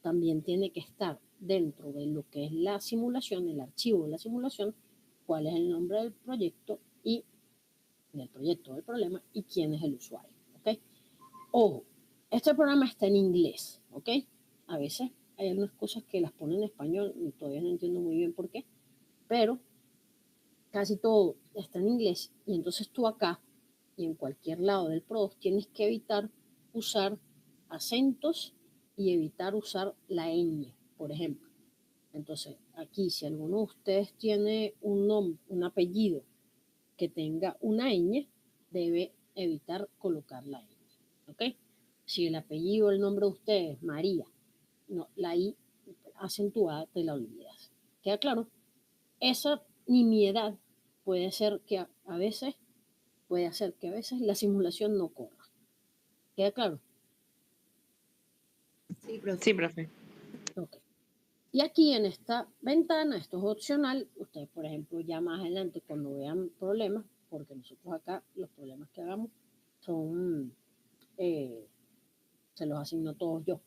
Speaker 1: también tiene que estar dentro de lo que es la simulación, el archivo de la simulación, cuál es el nombre del proyecto y del proyecto del problema y quién es el usuario. ¿Ok? Ojo, este programa está en inglés. ¿Ok? A veces hay algunas cosas que las ponen en español y todavía no entiendo muy bien por qué, pero casi todo está en inglés, y entonces tú acá y en cualquier lado del PRODOS tienes que evitar usar acentos y evitar usar la ñ, por ejemplo. Entonces, aquí, si alguno de ustedes tiene un nombre, un apellido que tenga una ñ, debe evitar colocar la ñ. ¿Ok? Si el apellido, el nombre de ustedes es María, no, la i acentuada te la olvidas. ¿Queda claro? Esa nimiedad puede ser que a veces, puede hacer que a veces la simulación no corra. ¿Queda claro?
Speaker 6: Sí, profe.
Speaker 1: Ok. Y aquí en esta ventana, esto es opcional, ustedes por ejemplo ya más adelante cuando vean problemas, porque nosotros acá los problemas que hagamos son, se los asigno todos yo,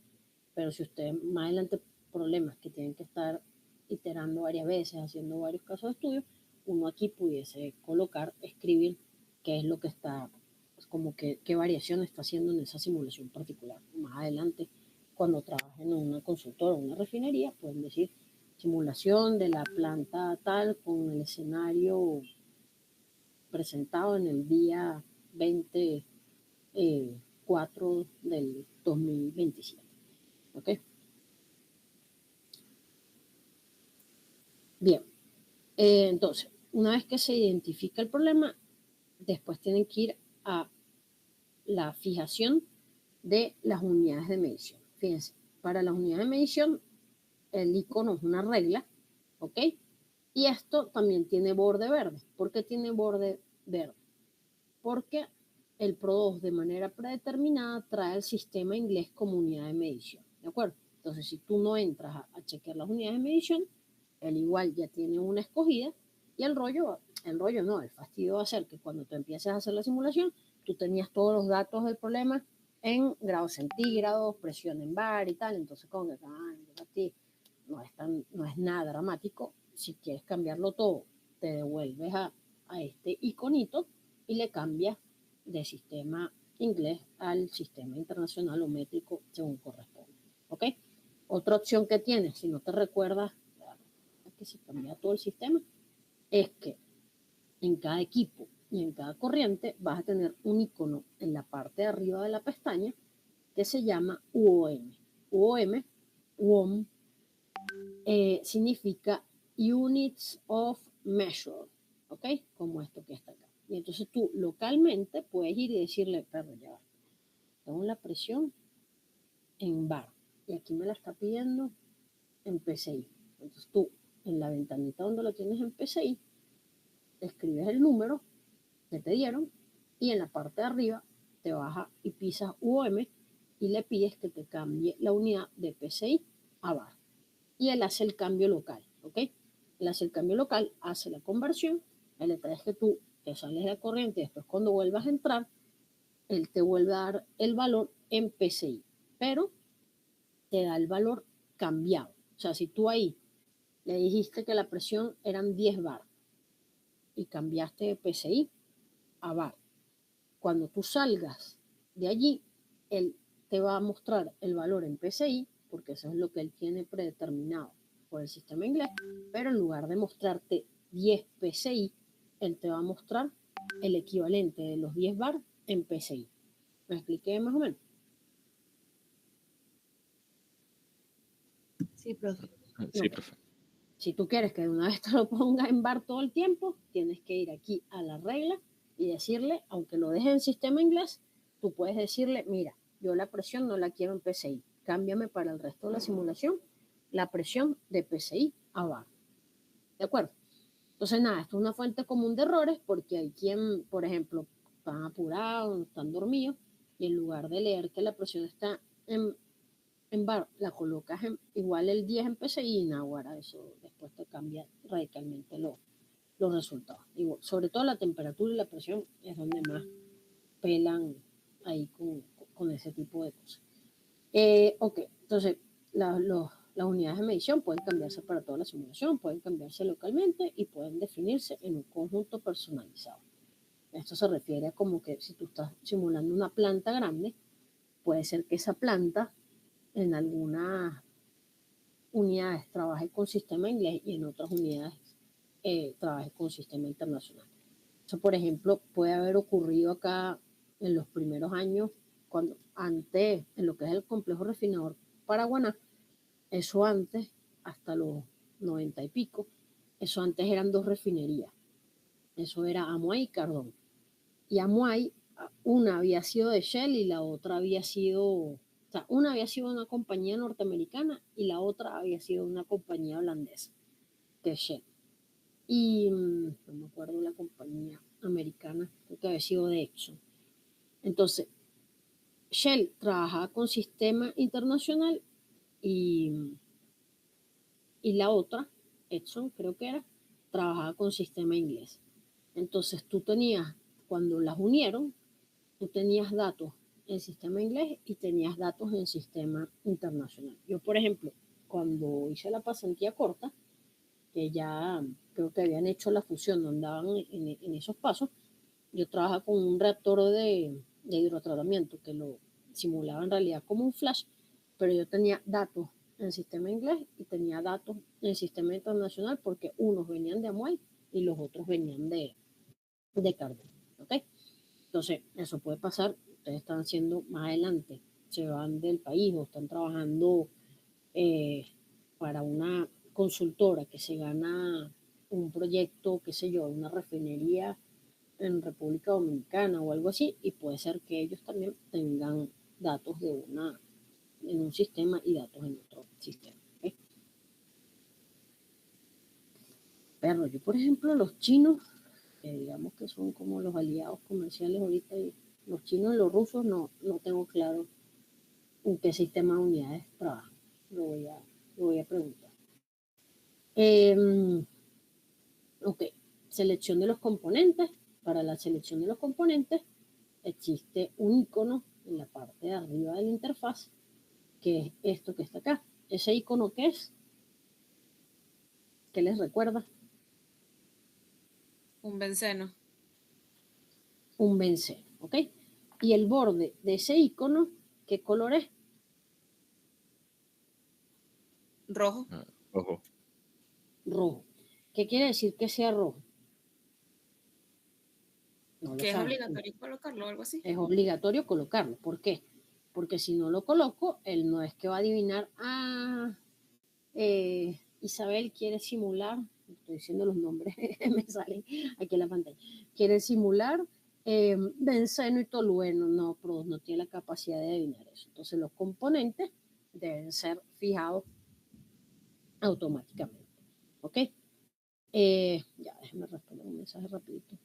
Speaker 1: pero si ustedes más adelante problemas que tienen que estar iterando varias veces, haciendo varios casos de estudio, uno aquí pudiese colocar, escribir qué es lo que está, pues como que, qué variación está haciendo en esa simulación particular. Más adelante, cuando trabajen en una consultora o una refinería, pueden decir simulación de la planta tal con el escenario presentado en el día 24 del 2027. ¿Ok? Bien. Entonces, una vez que se identifica el problema, después tienen que ir a la fijación de las unidades de medición. Fíjense, para las unidades de medición, el icono es una regla, ¿ok? Y esto también tiene borde verde. ¿Por qué tiene borde verde? Porque el PRO2 de manera predeterminada trae el sistema inglés como unidad de medición, ¿de acuerdo? Entonces, si tú no entras a chequear las unidades de medición, él igual ya tiene una escogida y el fastidio va a ser que cuando tú empieces a hacer la simulación, tú tenías todos los datos del problema en grados centígrados, presión en bar y tal, entonces con que no es nada dramático. Si quieres cambiarlo todo, te devuelves a este iconito y le cambias de sistema inglés al sistema internacional o métrico según corresponde. ¿Ok? Otra opción que tienes, si no te recuerdas, que se cambia todo el sistema, es que en cada equipo y en cada corriente vas a tener un icono en la parte de arriba de la pestaña que se llama UOM. UOM significa Units of Measure, ¿ok? Como esto que está acá. Y entonces tú localmente puedes ir y decirle, perro, ya va, tengo la presión en bar y aquí me la está pidiendo en PSI. Entonces tú en la ventanita donde lo tienes en PSI, escribes el número que te dieron y en la parte de arriba te baja y pisas UOM y le pides que te cambie la unidad de PSI a bar. Y él hace el cambio local, ¿ok? Él hace el cambio local, hace la conversión, el detalle es que tú te sales de la corriente y después cuando vuelvas a entrar, él te vuelve a dar el valor en PSI, pero te da el valor cambiado. O sea, si tú ahí le dijiste que la presión eran 10 bar y cambiaste de PSI a bar, cuando tú salgas de allí, él te va a mostrar el valor en PSI, porque eso es lo que él tiene predeterminado por el sistema inglés, pero en lugar de mostrarte 10 PSI, él te va a mostrar el equivalente de los 10 bar en PSI. ¿Me expliqué más o menos?
Speaker 6: Sí, profe.
Speaker 2: Sí,
Speaker 1: Ok.
Speaker 2: profe.
Speaker 1: Si tú quieres que de una vez te lo ponga en bar todo el tiempo, tienes que ir aquí a la regla y decirle, aunque lo dejes en sistema inglés, tú puedes decirle, mira, yo la presión no la quiero en PSI, cámbiame para el resto de la simulación la presión de PSI a bar. ¿De acuerdo? Entonces, nada, esto es una fuente común de errores porque hay quien, por ejemplo, están apurados, están dormidos y en lugar de leer que la presión está en bar, la colocas igual el 10 en PSI y naguará, eso después te cambia radicalmente los resultados. Igual, sobre todo la temperatura y la presión es donde más pelan ahí con ese tipo de cosas. Ok, entonces las unidades de medición pueden cambiarse para toda la simulación, pueden cambiarse localmente y pueden definirse en un conjunto personalizado. Esto se refiere a como que si tú estás simulando una planta grande, puede ser que esa planta en algunas unidades trabaje con sistema inglés y en otras unidades trabaje con sistema internacional. Eso, por ejemplo, puede haber ocurrido acá en los primeros años, cuando antes, en lo que es el complejo refinador Paraguaná, eso antes, hasta los 90 y pico, eso antes eran dos refinerías. Eso era Amuay y Cardón. Y Amuay, una había sido de Shell y la otra había sido, o sea, una había sido una compañía norteamericana y la otra había sido una compañía holandesa, que es Shell. Y no me acuerdo la compañía americana, creo que había sido de Exxon. Entonces, Shell trabajaba con sistema internacional y la otra, Exxon creo que era, trabajaba con sistema inglés. Entonces tú tenías, cuando las unieron, tú tenías datos en sistema inglés y tenías datos en sistema internacional. Yo, por ejemplo, cuando hice la pasantía corta, que ya creo que habían hecho la fusión, no andaban en esos pasos, yo trabajaba con un reactor de hidrotratamiento que lo simulaba en realidad como un flash, pero yo tenía datos en sistema inglés y tenía datos en sistema internacional porque unos venían de Amuay y los otros venían de Cardón. ¿Ok? Entonces, eso puede pasar, ustedes están haciendo más adelante, se van del país o están trabajando para una consultora que se gana un proyecto, qué sé yo, una refinería en República Dominicana o algo así, y puede ser que ellos también tengan datos en un sistema y datos en otro sistema. ¿Okay? Pero yo, por ejemplo, los chinos, que digamos que son como los aliados comerciales ahorita Los chinos y los rusos no tengo claro en qué sistema de unidades trabajan. Lo voy a preguntar. Ok, selección de los componentes. Para la selección de los componentes existe un icono en la parte de arriba de la interfaz, que es esto que está acá. ¿Ese icono qué es? ¿Qué les recuerda?
Speaker 4: Un benceno.
Speaker 1: Un benceno, ¿ok? Y el borde de ese icono, ¿qué color es?
Speaker 4: Rojo.
Speaker 2: Ojo.
Speaker 1: Rojo. ¿Qué quiere decir que sea rojo? No
Speaker 4: que
Speaker 1: lo
Speaker 4: es
Speaker 1: saben.
Speaker 4: obligatorio colocarlo o algo así.
Speaker 1: Es obligatorio colocarlo. ¿Por qué? Porque si no lo coloco, él no es que va a adivinar, Isabel quiere simular, estoy diciendo los nombres, me salen aquí en la pantalla, quiere simular benceno y tolueno. No, pero no tiene la capacidad de adivinar eso. Entonces los componentes deben ser fijados automáticamente. ¿Ok? Ya, déjenme responder un mensaje rapidito.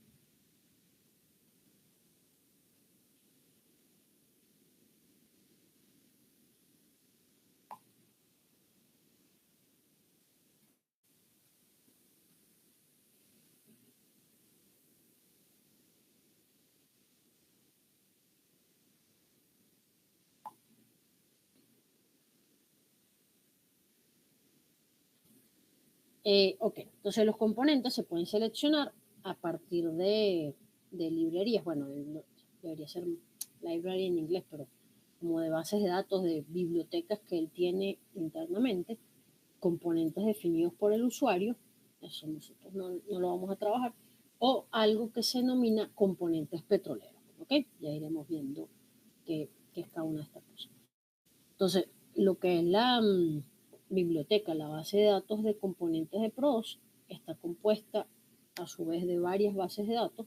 Speaker 1: Ok, entonces los componentes se pueden seleccionar a partir de librerías. Bueno, debería ser library en inglés, pero como de bases de datos, de bibliotecas que él tiene internamente, componentes definidos por el usuario, eso nosotros no lo vamos a trabajar, o algo que se denomina componentes petroleros. ¿Ok? Ya iremos viendo qué es cada una de estas cosas. Entonces, lo que es la biblioteca, la base de datos de componentes de PROS, está compuesta a su vez de varias bases de datos.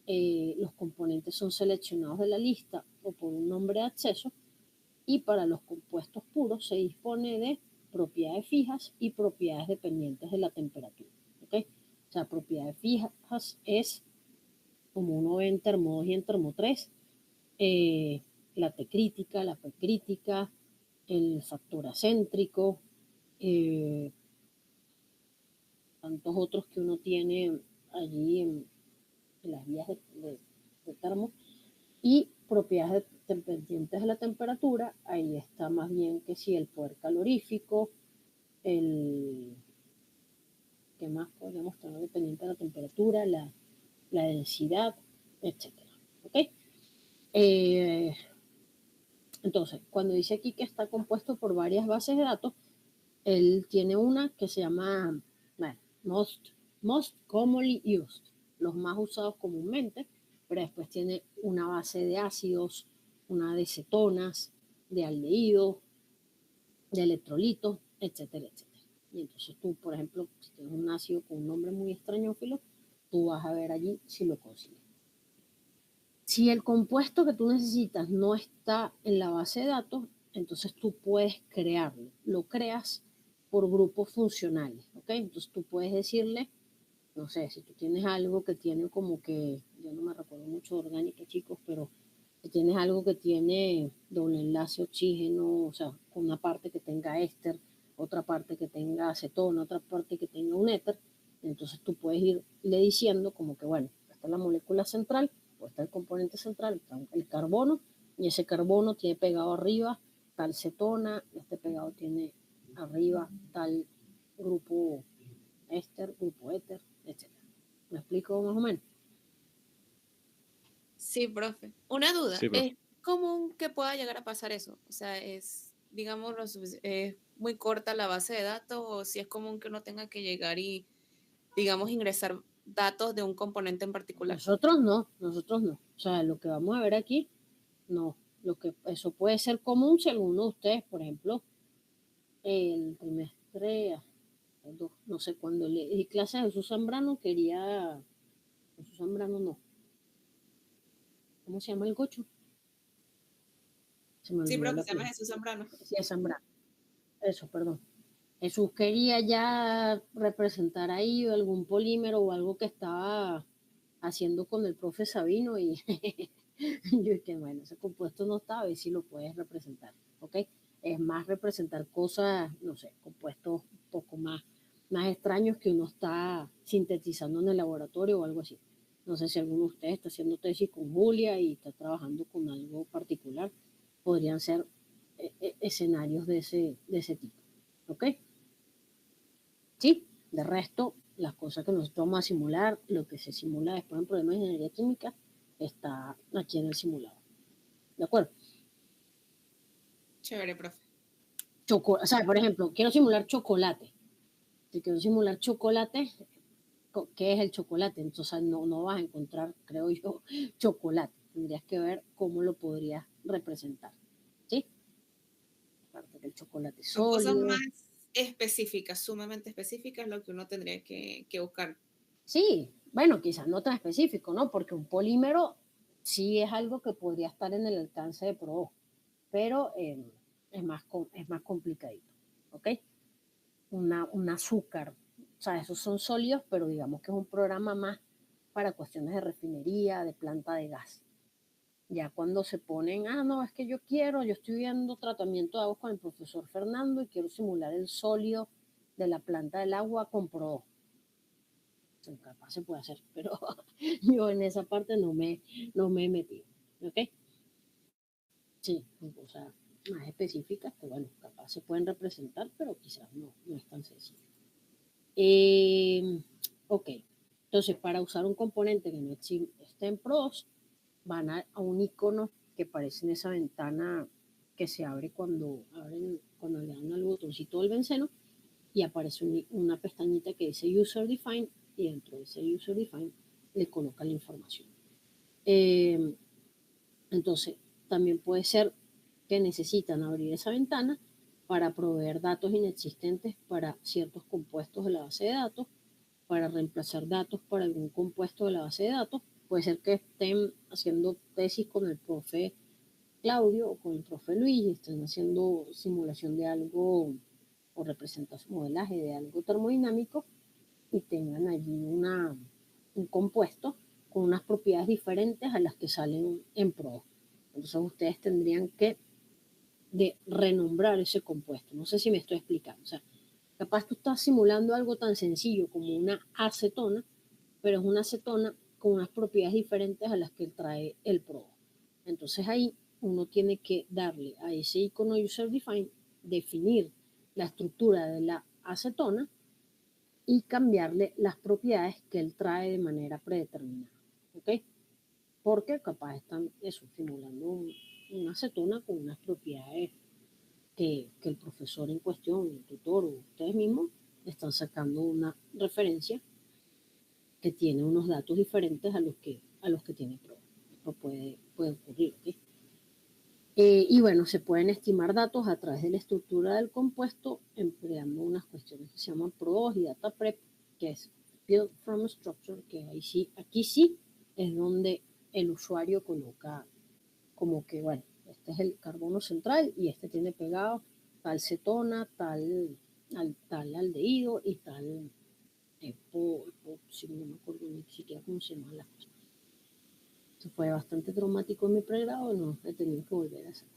Speaker 1: Los componentes son seleccionados de la lista o por un nombre de acceso, y para los compuestos puros se dispone de propiedades fijas y propiedades dependientes de la temperatura. ¿Okay? O sea, propiedades fijas es, como uno ve en termo 2 y en termo 3, la T crítica, la P crítica, el factor acéntrico, tantos otros que uno tiene allí en las vías de termo, y propiedades dependientes de la temperatura. Ahí está más bien que si el poder calorífico, ¿qué más podríamos tener dependiente de la temperatura? La densidad, etcétera. ¿Ok? Entonces, cuando dice aquí que está compuesto por varias bases de datos, él tiene una que se llama most commonly used, los más usados comúnmente, pero después tiene una base de ácidos, una de cetonas, de aldehídos, de electrolitos, etcétera, etcétera. Y entonces tú, por ejemplo, si tienes un ácido con un nombre muy extrañófilo, tú vas a ver allí si lo consigues. Si el compuesto que tú necesitas no está en la base de datos, entonces tú puedes crearlo. Lo creas por grupos funcionales, ¿ok? Entonces tú puedes decirle, no sé, si tú tienes algo que tiene como que, yo no me recuerdo mucho de orgánica, chicos, pero si tienes algo que tiene doble enlace oxígeno, o sea, con una parte que tenga éster, otra parte que tenga acetona, otra parte que tenga un éter, entonces tú puedes irle diciendo como que, bueno, esta es la molécula central, o está el componente central, está el carbono, y ese carbono tiene pegado arriba tal cetona, este pegado tiene arriba tal grupo éster, grupo éter, etc. ¿Me explico más o menos?
Speaker 4: Sí, profe. Una duda,
Speaker 2: Sí, profe.
Speaker 4: ¿es común que pueda llegar a pasar eso? O sea, es, digamos, es muy corta la base de datos, o si es común que uno tenga que llegar y, digamos, ingresar datos de un componente en particular.
Speaker 1: Nosotros no. O sea, lo que vamos a ver aquí, no. Eso puede ser común si alguno de ustedes, por ejemplo, el trimestre, no sé, cuando le di clase a Jesús Zambrano, Jesús Zambrano no. ¿Cómo se llama el gocho? Se me
Speaker 4: Sí,
Speaker 1: olvidó
Speaker 4: profe,
Speaker 1: la
Speaker 4: se llama
Speaker 1: pila.
Speaker 4: Jesús Zambrano.
Speaker 1: Sí, es Zambrano. Eso, perdón. Jesús quería ya representar ahí algún polímero o algo que estaba haciendo con el profe Sabino, y Yo que bueno, ese compuesto no está, a ver si lo puedes representar, ¿ok? Es más representar cosas, no sé, compuestos un poco más extraños que uno está sintetizando en el laboratorio o algo así. No sé si alguno de ustedes está haciendo tesis con Julia y está trabajando con algo particular. Podrían ser escenarios de ese tipo, ¿ok? Sí, de resto, las cosas que nosotros vamos a simular, lo que se simula después en problemas de ingeniería química, está aquí en el simulador. ¿De acuerdo?
Speaker 4: Chévere, profe.
Speaker 1: O sea, por ejemplo, quiero simular chocolate. Si quiero simular chocolate, ¿qué es el chocolate? Entonces no vas a encontrar, creo yo, chocolate. Tendrías que ver cómo lo podrías representar. ¿Sí? Aparte del chocolate
Speaker 4: Son cosas
Speaker 1: sólido.
Speaker 4: más específicas, sumamente específicas, lo que uno tendría que buscar.
Speaker 1: Sí, bueno, quizás no tan específico, ¿no? Porque un polímero sí es algo que podría estar en el alcance de Pro, pero es más complicadito, ¿ok? Un azúcar, o sea, esos son sólidos, pero digamos que es un programa más para cuestiones de refinería, de planta de gas. Ya cuando se ponen, no, es que yo estoy viendo tratamiento de agua con el profesor Fernando y quiero simular el sólido de la planta del agua con Pro. Capaz se puede hacer, pero yo en esa parte no me he metido, ¿ok? Sí, o sea, más específicas que bueno, capaz se pueden representar, pero quizás no es tan sencillo. Ok, entonces para usar un componente que no esté en PROS, van a un icono que aparece en esa ventana que se abre cuando le dan al botoncito del benceno y aparece una pestañita que dice User Defined y dentro de ese User Defined le coloca la información. Entonces, también puede ser que necesitan abrir esa ventana para proveer datos inexistentes para ciertos compuestos de la base de datos, para reemplazar datos para algún compuesto de la base de datos. Puede ser que estén haciendo tesis con el profe Claudio o con el profe Luis y estén haciendo simulación de algo o representación, modelaje de algo termodinámico y tengan allí un compuesto con unas propiedades diferentes a las que salen en PRO. Entonces ustedes tendrían que renombrar ese compuesto. No sé si me estoy explicando. O sea, capaz tú estás simulando algo tan sencillo como una acetona, pero es una acetona con unas propiedades diferentes a las que trae el PRO. Entonces ahí uno tiene que darle a ese icono User Define, definir la estructura de la acetona y cambiarle las propiedades que él trae de manera predeterminada. ¿Ok? Porque capaz están simulando una acetona con unas propiedades que el profesor en cuestión, el tutor o ustedes mismos están sacando una referencia que tiene unos datos diferentes a los que tiene PRO. Esto puede ocurrir. ¿Okay? Y bueno, se pueden estimar datos a través de la estructura del compuesto empleando unas cuestiones que se llaman PROOS y Data Prep, que es Build from Structure, que aquí sí es donde el usuario coloca como que, bueno, este es el carbono central y este tiene pegado tal cetona, tal aldehído y tal no me acuerdo ni siquiera cómo se llaman las cosas. Esto fue bastante traumático en mi pregrado, no he tenido que volver a hacer.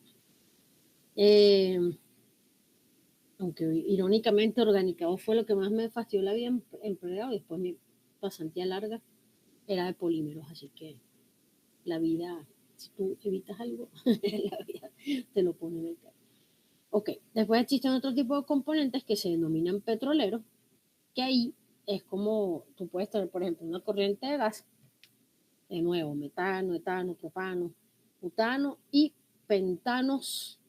Speaker 1: Aunque irónicamente Organicado fue lo que más me fastidió la vida en pregrado, después mi pasantía larga era de polímeros, así que la vida, si tú evitas algo, la vida te lo pone en el carro. Ok, después existen otro tipo de componentes que se denominan petroleros, que ahí es como tú puedes tener, por ejemplo, una corriente de gas, de nuevo, metano, etano, propano, butano y pentanos,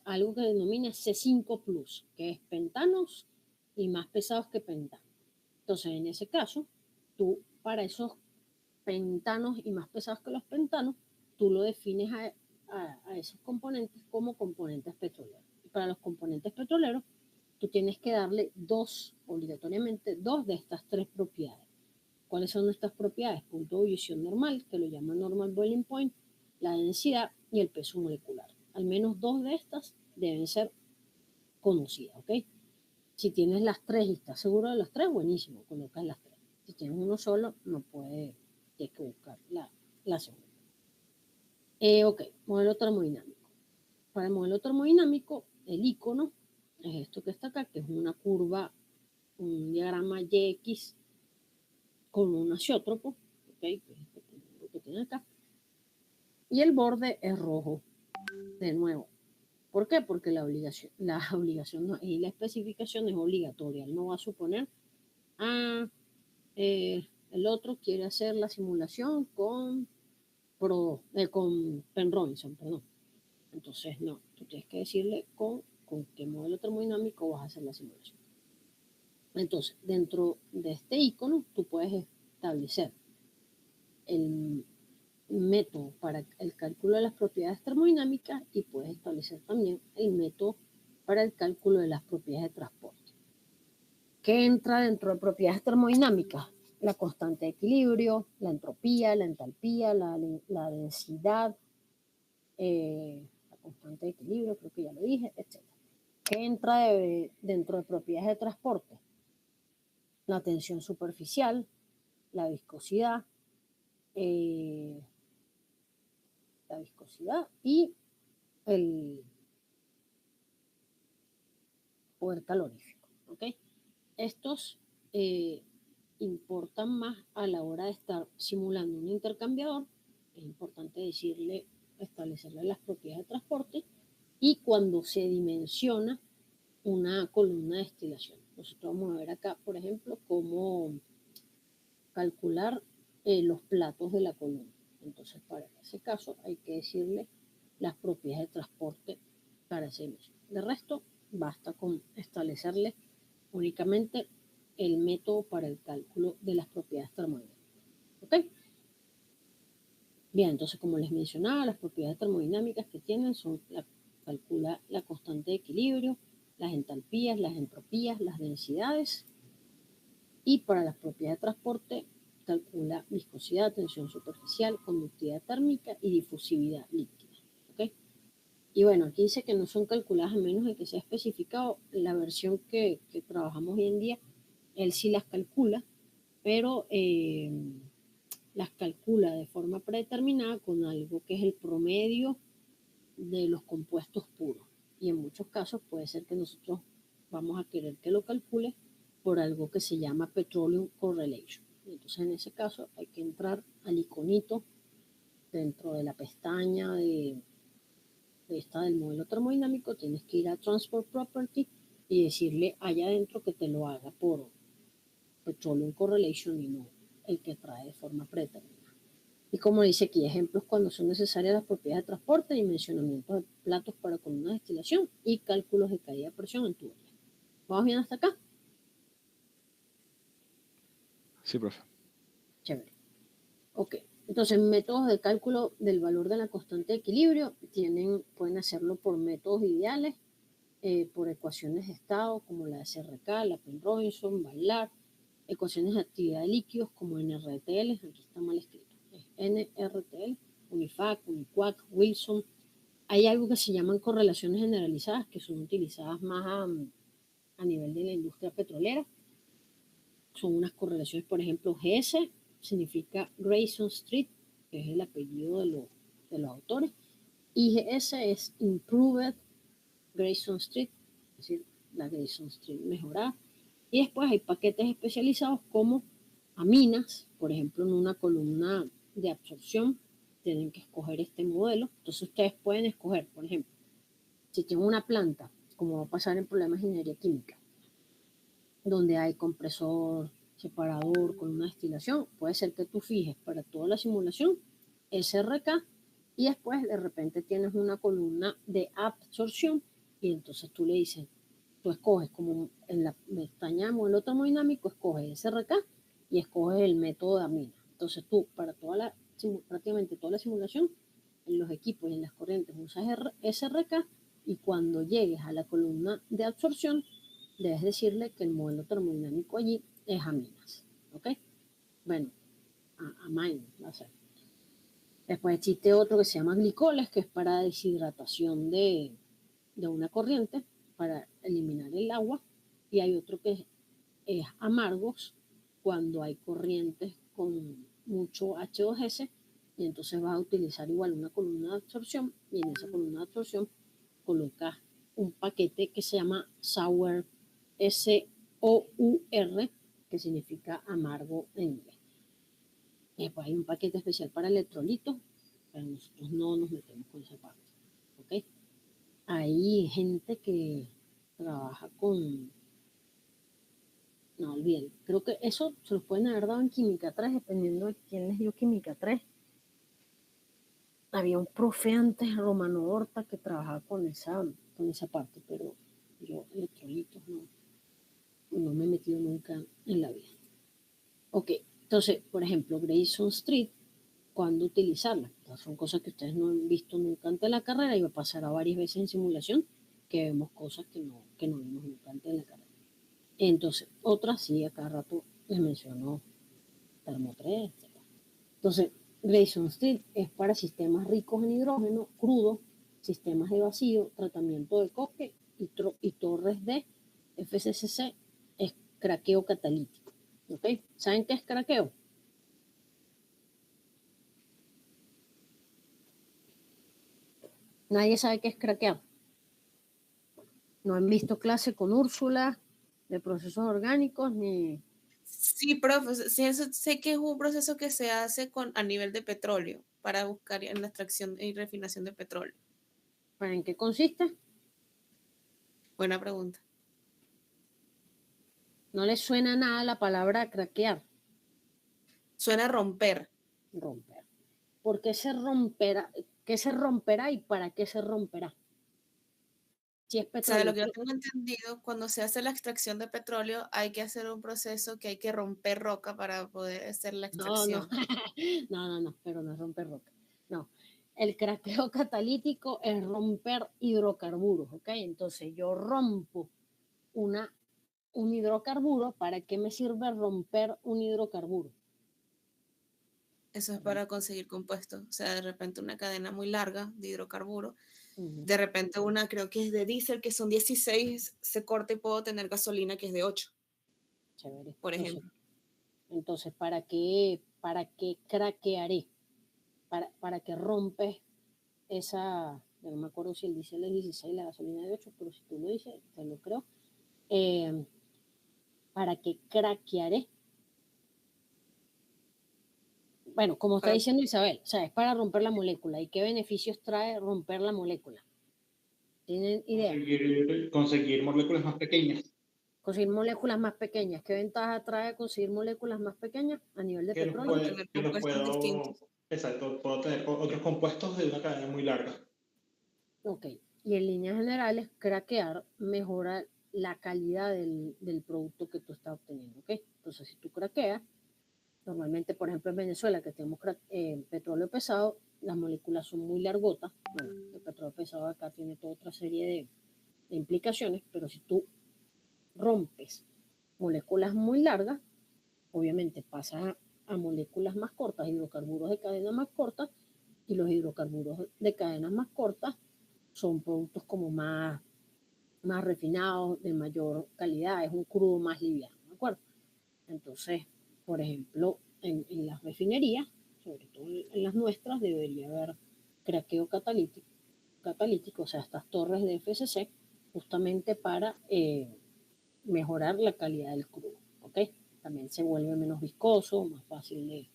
Speaker 1: algo que denomina C5+, que es pentanos y más pesados que pentanos. Entonces, en ese caso, tú para esos pentanos y más pesados que los pentanos, tú lo defines a esos componentes como componentes petroleros. Y para los componentes petroleros, tú tienes que darle obligatoriamente dos de estas tres propiedades. ¿Cuáles son estas propiedades? Punto de ebullición normal, que lo llaman normal boiling point, la densidad y el peso molecular. Al menos dos de estas deben ser conocidas, ¿ok? Si tienes las tres y estás seguro de las tres, buenísimo, colocas las tres. Si tienes uno solo, no puedes, tienes que buscar la segunda. Ok, modelo termodinámico. Para el modelo termodinámico, el icono es esto que está acá, que es una curva, un diagrama YX con un aciótropo, ¿ok? Que es lo que tiene acá. Y el borde es rojo, de nuevo. ¿Por qué? Porque la obligación no, y la especificación es obligatoria. Él no va a suponer, el otro quiere hacer la simulación con Penrobinson, perdón. Entonces, no, tú tienes que decirle con qué modelo termodinámico vas a hacer la simulación. Entonces, dentro de este icono, tú puedes establecer el método para el cálculo de las propiedades termodinámicas y puedes establecer también el método para el cálculo de las propiedades de transporte. ¿Qué entra dentro de propiedades termodinámicas? La constante de equilibrio, la entropía, la entalpía, la densidad, la constante de equilibrio, creo que ya lo dije, etc. ¿Qué entra dentro de propiedades de transporte? La tensión superficial, la viscosidad y el poder calorífico. ¿Okay? Estos importan más a la hora de estar simulando un intercambiador. Es importante establecerle las propiedades de transporte y cuando se dimensiona una columna de destilación. Nosotros vamos a ver acá, por ejemplo, cómo calcular los platos de la columna. Entonces, para ese caso hay que decirle las propiedades de transporte para esa emisión. De resto, basta con establecerle únicamente el método para el cálculo de las propiedades termodinámicas. ¿Ok? Bien, entonces como les mencionaba, las propiedades termodinámicas que tienen son, calcula la constante de equilibrio, las entalpías, las entropías, las densidades, y para las propiedades de transporte calcula viscosidad, tensión superficial, conductividad térmica y difusividad líquida. ¿Okay? Y bueno, aquí dice que no son calculadas a menos de que sea especificado. La versión que trabajamos hoy en día, él sí las calcula, pero las calcula de forma predeterminada con algo que es el promedio de los compuestos puros. Y en muchos casos puede ser que nosotros vamos a querer que lo calcule por algo que se llama Petroleum Correlation. Entonces en ese caso hay que entrar al iconito dentro de la pestaña de esta del modelo termodinámico, tienes que ir a Transport Property y decirle allá adentro que te lo haga por Petroleum Correlation y no el que trae de forma predeterminada. Y como dice aquí, ejemplos cuando son necesarias las propiedades de transporte, dimensionamiento de platos para columnas de destilación y cálculos de caída de presión en tubería. ¿Vamos bien hasta acá?
Speaker 2: Sí, profe.
Speaker 1: Chévere. Ok. Entonces, métodos de cálculo del valor de la constante de equilibrio pueden hacerlo por métodos ideales, por ecuaciones de estado como la SRK, la Penrobinson, Bailar, ecuaciones de actividad de líquidos como NRTL, aquí está mal escrito, es NRTL, Unifac, Uniquac, Wilson. Hay algo que se llaman correlaciones generalizadas que son utilizadas más a nivel de la industria petrolera. Son unas correlaciones, por ejemplo, GS significa Grayson Street, que es el apellido de los autores, y GS es Improved Grayson Street, es decir, la Grayson Street mejorada. Y después hay paquetes especializados como aminas, por ejemplo, en una columna de absorción tienen que escoger este modelo. Entonces ustedes pueden escoger, por ejemplo, si tienen una planta, como va a pasar en problemas de ingeniería química, donde hay compresor, separador, con una destilación, puede ser que tú fijes para toda la simulación SRK y después de repente tienes una columna de absorción y entonces tú le dices, tú escoges como en la pestaña de modelo termodinámico, escoges SRK y escoges el método de amina. Entonces tú para prácticamente toda la simulación en los equipos y en las corrientes usas SRK y cuando llegues a la columna de absorción debes decirle que el modelo termodinámico allí es aminas, ¿ok? Bueno, amines va a ser. Después existe otro que se llama glicoles, que es para deshidratación de una corriente, para eliminar el agua, y hay otro que es amargos, cuando hay corrientes con mucho H2S, y entonces vas a utilizar igual una columna de absorción y en esa columna de absorción colocas un paquete que se llama sour, S-O-U-R, que significa amargo en inglés. Después hay un paquete especial para electrolitos, pero nosotros no nos metemos con esa parte. ¿Ok? Hay gente que trabaja con... No, olvídalo. Creo que eso se los pueden haber dado en Química 3, dependiendo de quién les dio Química 3. Había un profe antes, Romano Horta, que trabajaba con esa parte, pero yo electrolitos no me he metido nunca en la vida. Ok, entonces, por ejemplo, Grayson Street, ¿cuándo utilizarla? Entonces, son cosas que ustedes no han visto nunca antes de la carrera y va a pasar a varias veces en simulación que vemos cosas que no vimos nunca antes de la carrera. Entonces, otras sí, a cada rato les menciono Termo 3, etc. Entonces, Grayson Street es para sistemas ricos en hidrógeno crudo, sistemas de vacío, tratamiento de coque y torres de FCCC, es craqueo catalítico. ¿Ok? ¿Saben qué es craqueo? Nadie sabe qué es craquear. No han visto clase con Úrsula de procesos orgánicos ni...
Speaker 4: Sí, profe, sí, eso, sé que es un proceso que se hace a nivel de petróleo para buscar en la extracción y refinación de petróleo.
Speaker 1: ¿Pero en qué consiste?
Speaker 4: Buena pregunta.
Speaker 1: No les suena nada la palabra craquear.
Speaker 4: Suena a romper.
Speaker 1: Romper. ¿Por qué se romperá? ¿Qué se romperá y para qué se romperá? Si es
Speaker 4: O sea, de
Speaker 1: petróleo.
Speaker 4: lo que yo tengo entendido, cuando se hace la extracción de petróleo, hay que hacer un proceso que hay que romper roca para poder hacer la extracción.
Speaker 1: No, pero no es romper roca. No. El craqueo catalítico es romper hidrocarburos, ¿ok? Entonces yo rompo un hidrocarburo. ¿Para qué me sirve romper un hidrocarburo?
Speaker 4: Eso es para conseguir compuestos. O sea, de repente una cadena muy larga de hidrocarburos.
Speaker 1: Uh-huh.
Speaker 4: De repente una, creo que es de diésel, que son 16, se corta y puedo tener gasolina que es de 8.
Speaker 1: Chévere.
Speaker 4: Por ejemplo.
Speaker 1: Entonces, ¿para qué craquearé? ¿Para qué rompes esa? Yo no me acuerdo si el diésel es 16, la gasolina es de 8, pero si tú lo dices, te lo creo. ¿Para qué craquearé? Bueno, como está diciendo Isabel, o sea, es para romper la molécula. ¿Y qué beneficios trae romper la molécula? ¿Tienen idea?
Speaker 7: Conseguir moléculas más pequeñas.
Speaker 1: Conseguir moléculas más pequeñas. ¿Qué ventaja trae conseguir moléculas más pequeñas a nivel de petróleo?
Speaker 7: Exacto, puedo tener otros compuestos de una cadena muy larga.
Speaker 1: Ok, y en líneas generales, craquear mejora la calidad del producto que tú estás obteniendo, ¿ok? Entonces, si tú craqueas, normalmente, por ejemplo, en Venezuela, que tenemos petróleo pesado, las moléculas son muy largotas. Bueno, el petróleo pesado acá tiene toda otra serie de implicaciones, pero si tú rompes moléculas muy largas, obviamente pasas a moléculas más cortas, hidrocarburos de cadena más cortas, y los hidrocarburos de cadenas más cortas son productos como más refinados, de mayor calidad, es un crudo más liviano, ¿de acuerdo? Entonces, por ejemplo, en las refinerías, sobre todo en las nuestras, debería haber craqueo catalítico, o sea, estas torres de FCC, justamente para mejorar la calidad del crudo, ¿ok? También se vuelve menos viscoso, más fácil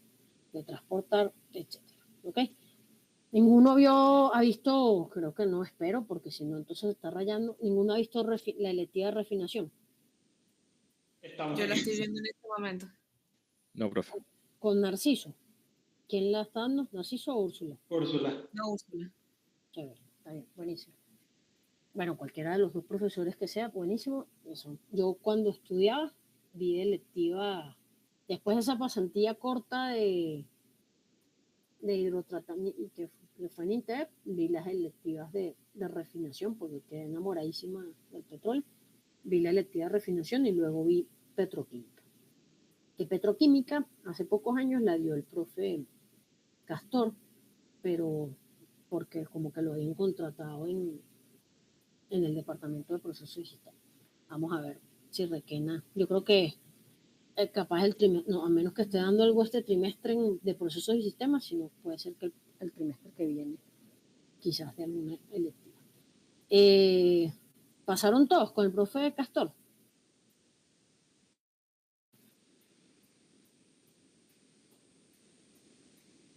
Speaker 1: de transportar, etc. ¿Ok? Ninguno ha visto, creo que no, espero, porque si no, entonces se está rayando. Ninguno ha visto la electiva de refinación.
Speaker 4: Yo la estoy viendo en este momento.
Speaker 2: No, profe.
Speaker 1: Con Narciso. ¿Quién la está dando? ¿Narciso o Úrsula?
Speaker 7: Úrsula.
Speaker 4: No, Úrsula.
Speaker 1: Chévere, está bien, buenísimo. Bueno, cualquiera de los dos profesores que sea, buenísimo. Eso. Yo cuando estudiaba, vi de electiva, después de esa pasantía corta de hidrotratamiento, que fue en INTEP, vi las electivas de refinación, porque quedé enamoradísima del petróleo. Vi la electiva de refinación y luego vi petroquímica. Que petroquímica, hace pocos años la dio el profe Castor, pero porque como que lo habían contratado en el departamento de procesos y sistemas. Vamos a ver si Requena, yo creo que capaz el trimestre, no, a menos que esté dando algo este trimestre de procesos y sistemas, sino puede ser que el trimestre que viene, quizás de alguna electiva. ¿Pasaron todos con el profe Castor?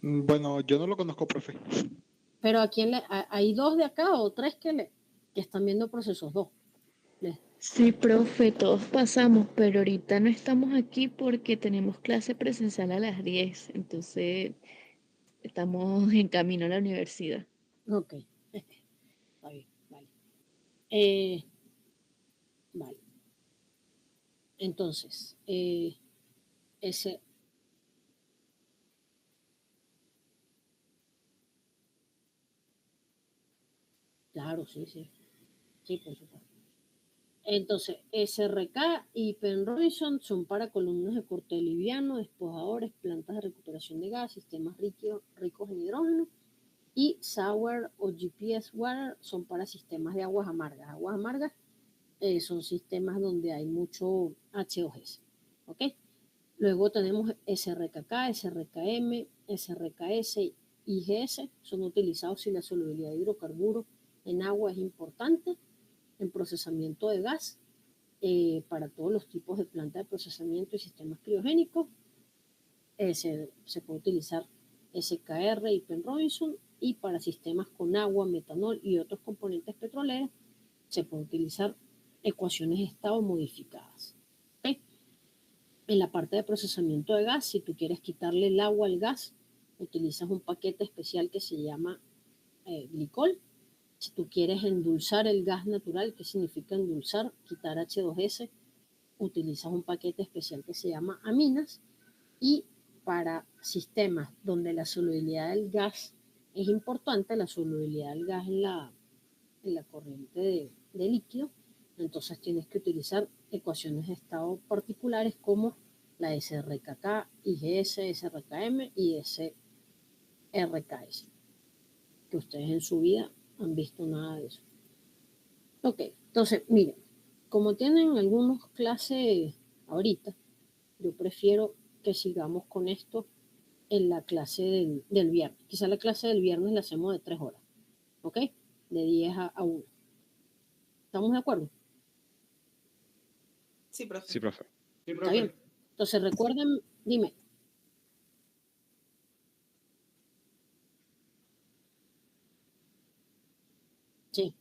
Speaker 7: Bueno, yo no lo conozco, profe.
Speaker 1: Pero ¿a quién hay dos de acá o tres que están viendo procesos? Dos.
Speaker 6: Sí, profe, todos pasamos, pero ahorita no estamos aquí porque tenemos clase presencial a las 10, entonces estamos en camino a la universidad.
Speaker 1: Ok, está bien, vale. Vale. Entonces, ese... Claro, sí, sí. Sí, por supuesto. Entonces, SRK y Penn Robinson son para columnas de corte liviano, despojadores, plantas de recuperación de gas, sistemas ricos en hidrógeno. Y Sour o GPS Water son para sistemas de aguas amargas. Aguas amargas son sistemas donde hay mucho H2S. ¿Ok? Luego tenemos SRKK, SRKM, SRKS y IGS. Son utilizados si la solubilidad de hidrocarburos en agua es importante en procesamiento de gas para todos los tipos de plantas de procesamiento y sistemas criogénicos. Se puede utilizar SKR y Penn Robinson, y para sistemas con agua, metanol y otros componentes petroleros se puede utilizar ecuaciones de estado modificadas. ¿Okay? En la parte de procesamiento de gas, si tú quieres quitarle el agua al gas, utilizas un paquete especial que se llama glicol. Si tú quieres endulzar el gas natural, ¿qué significa endulzar? Quitar H2S, utilizas un paquete especial que se llama aminas. Y para sistemas donde la solubilidad del gas es importante, la solubilidad del gas en la corriente de líquido, entonces tienes que utilizar ecuaciones de estado particulares como la SRKK, IGS, SRKM y SRKS, que ustedes en su vida han visto nada de eso. Ok, entonces, miren, como tienen algunos clases ahorita, yo prefiero que sigamos con esto en la clase del viernes. Quizá la clase del viernes la hacemos de 3 horas, ¿ok? De 10 a 1. ¿Estamos de acuerdo?
Speaker 4: Sí, profe.
Speaker 2: Sí, profe.
Speaker 7: Sí,
Speaker 1: ¿Está
Speaker 7: profe.
Speaker 1: bien? Entonces recuerden, dime. Sí.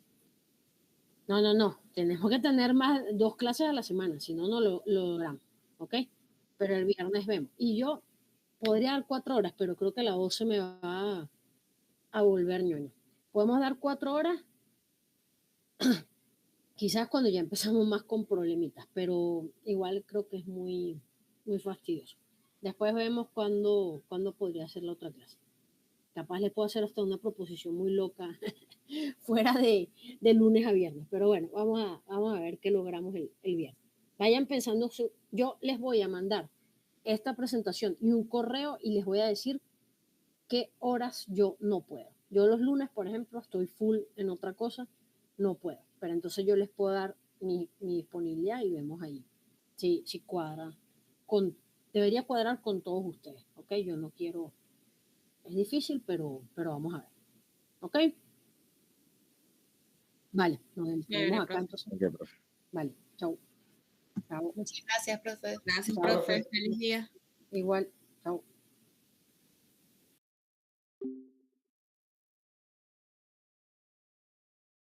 Speaker 1: No. Tenemos que tener más 2 clases a la semana, si no, no lo logramos, ¿ok? Pero el viernes vemos. Y yo podría dar 4 horas, pero creo que la voz se me va a volver ñoño. ¿Podemos dar 4 horas? Quizás cuando ya empezamos más con problemitas, pero igual creo que es muy, muy fastidioso. Después vemos cuándo podría ser la otra clase. Capaz les puedo hacer hasta una proposición muy loca fuera de lunes a viernes, pero bueno, vamos a ver qué logramos el viernes. Vayan pensando, yo les voy a mandar esta presentación y un correo y les voy a decir qué horas yo no puedo. Yo los lunes, por ejemplo, estoy full en otra cosa, no puedo. Pero entonces yo les puedo dar mi disponibilidad y vemos ahí si cuadra. Debería cuadrar con todos ustedes, ¿ok? Yo no quiero... Es difícil, pero vamos a ver. ¿Ok? Vale, nos vemos acá entonces.
Speaker 2: Ok, profe.
Speaker 1: Vale, chao. Chao.
Speaker 4: Muchas gracias, profe.
Speaker 7: Gracias,
Speaker 1: Chao.
Speaker 7: profe.
Speaker 4: Feliz día.
Speaker 1: Igual, chao.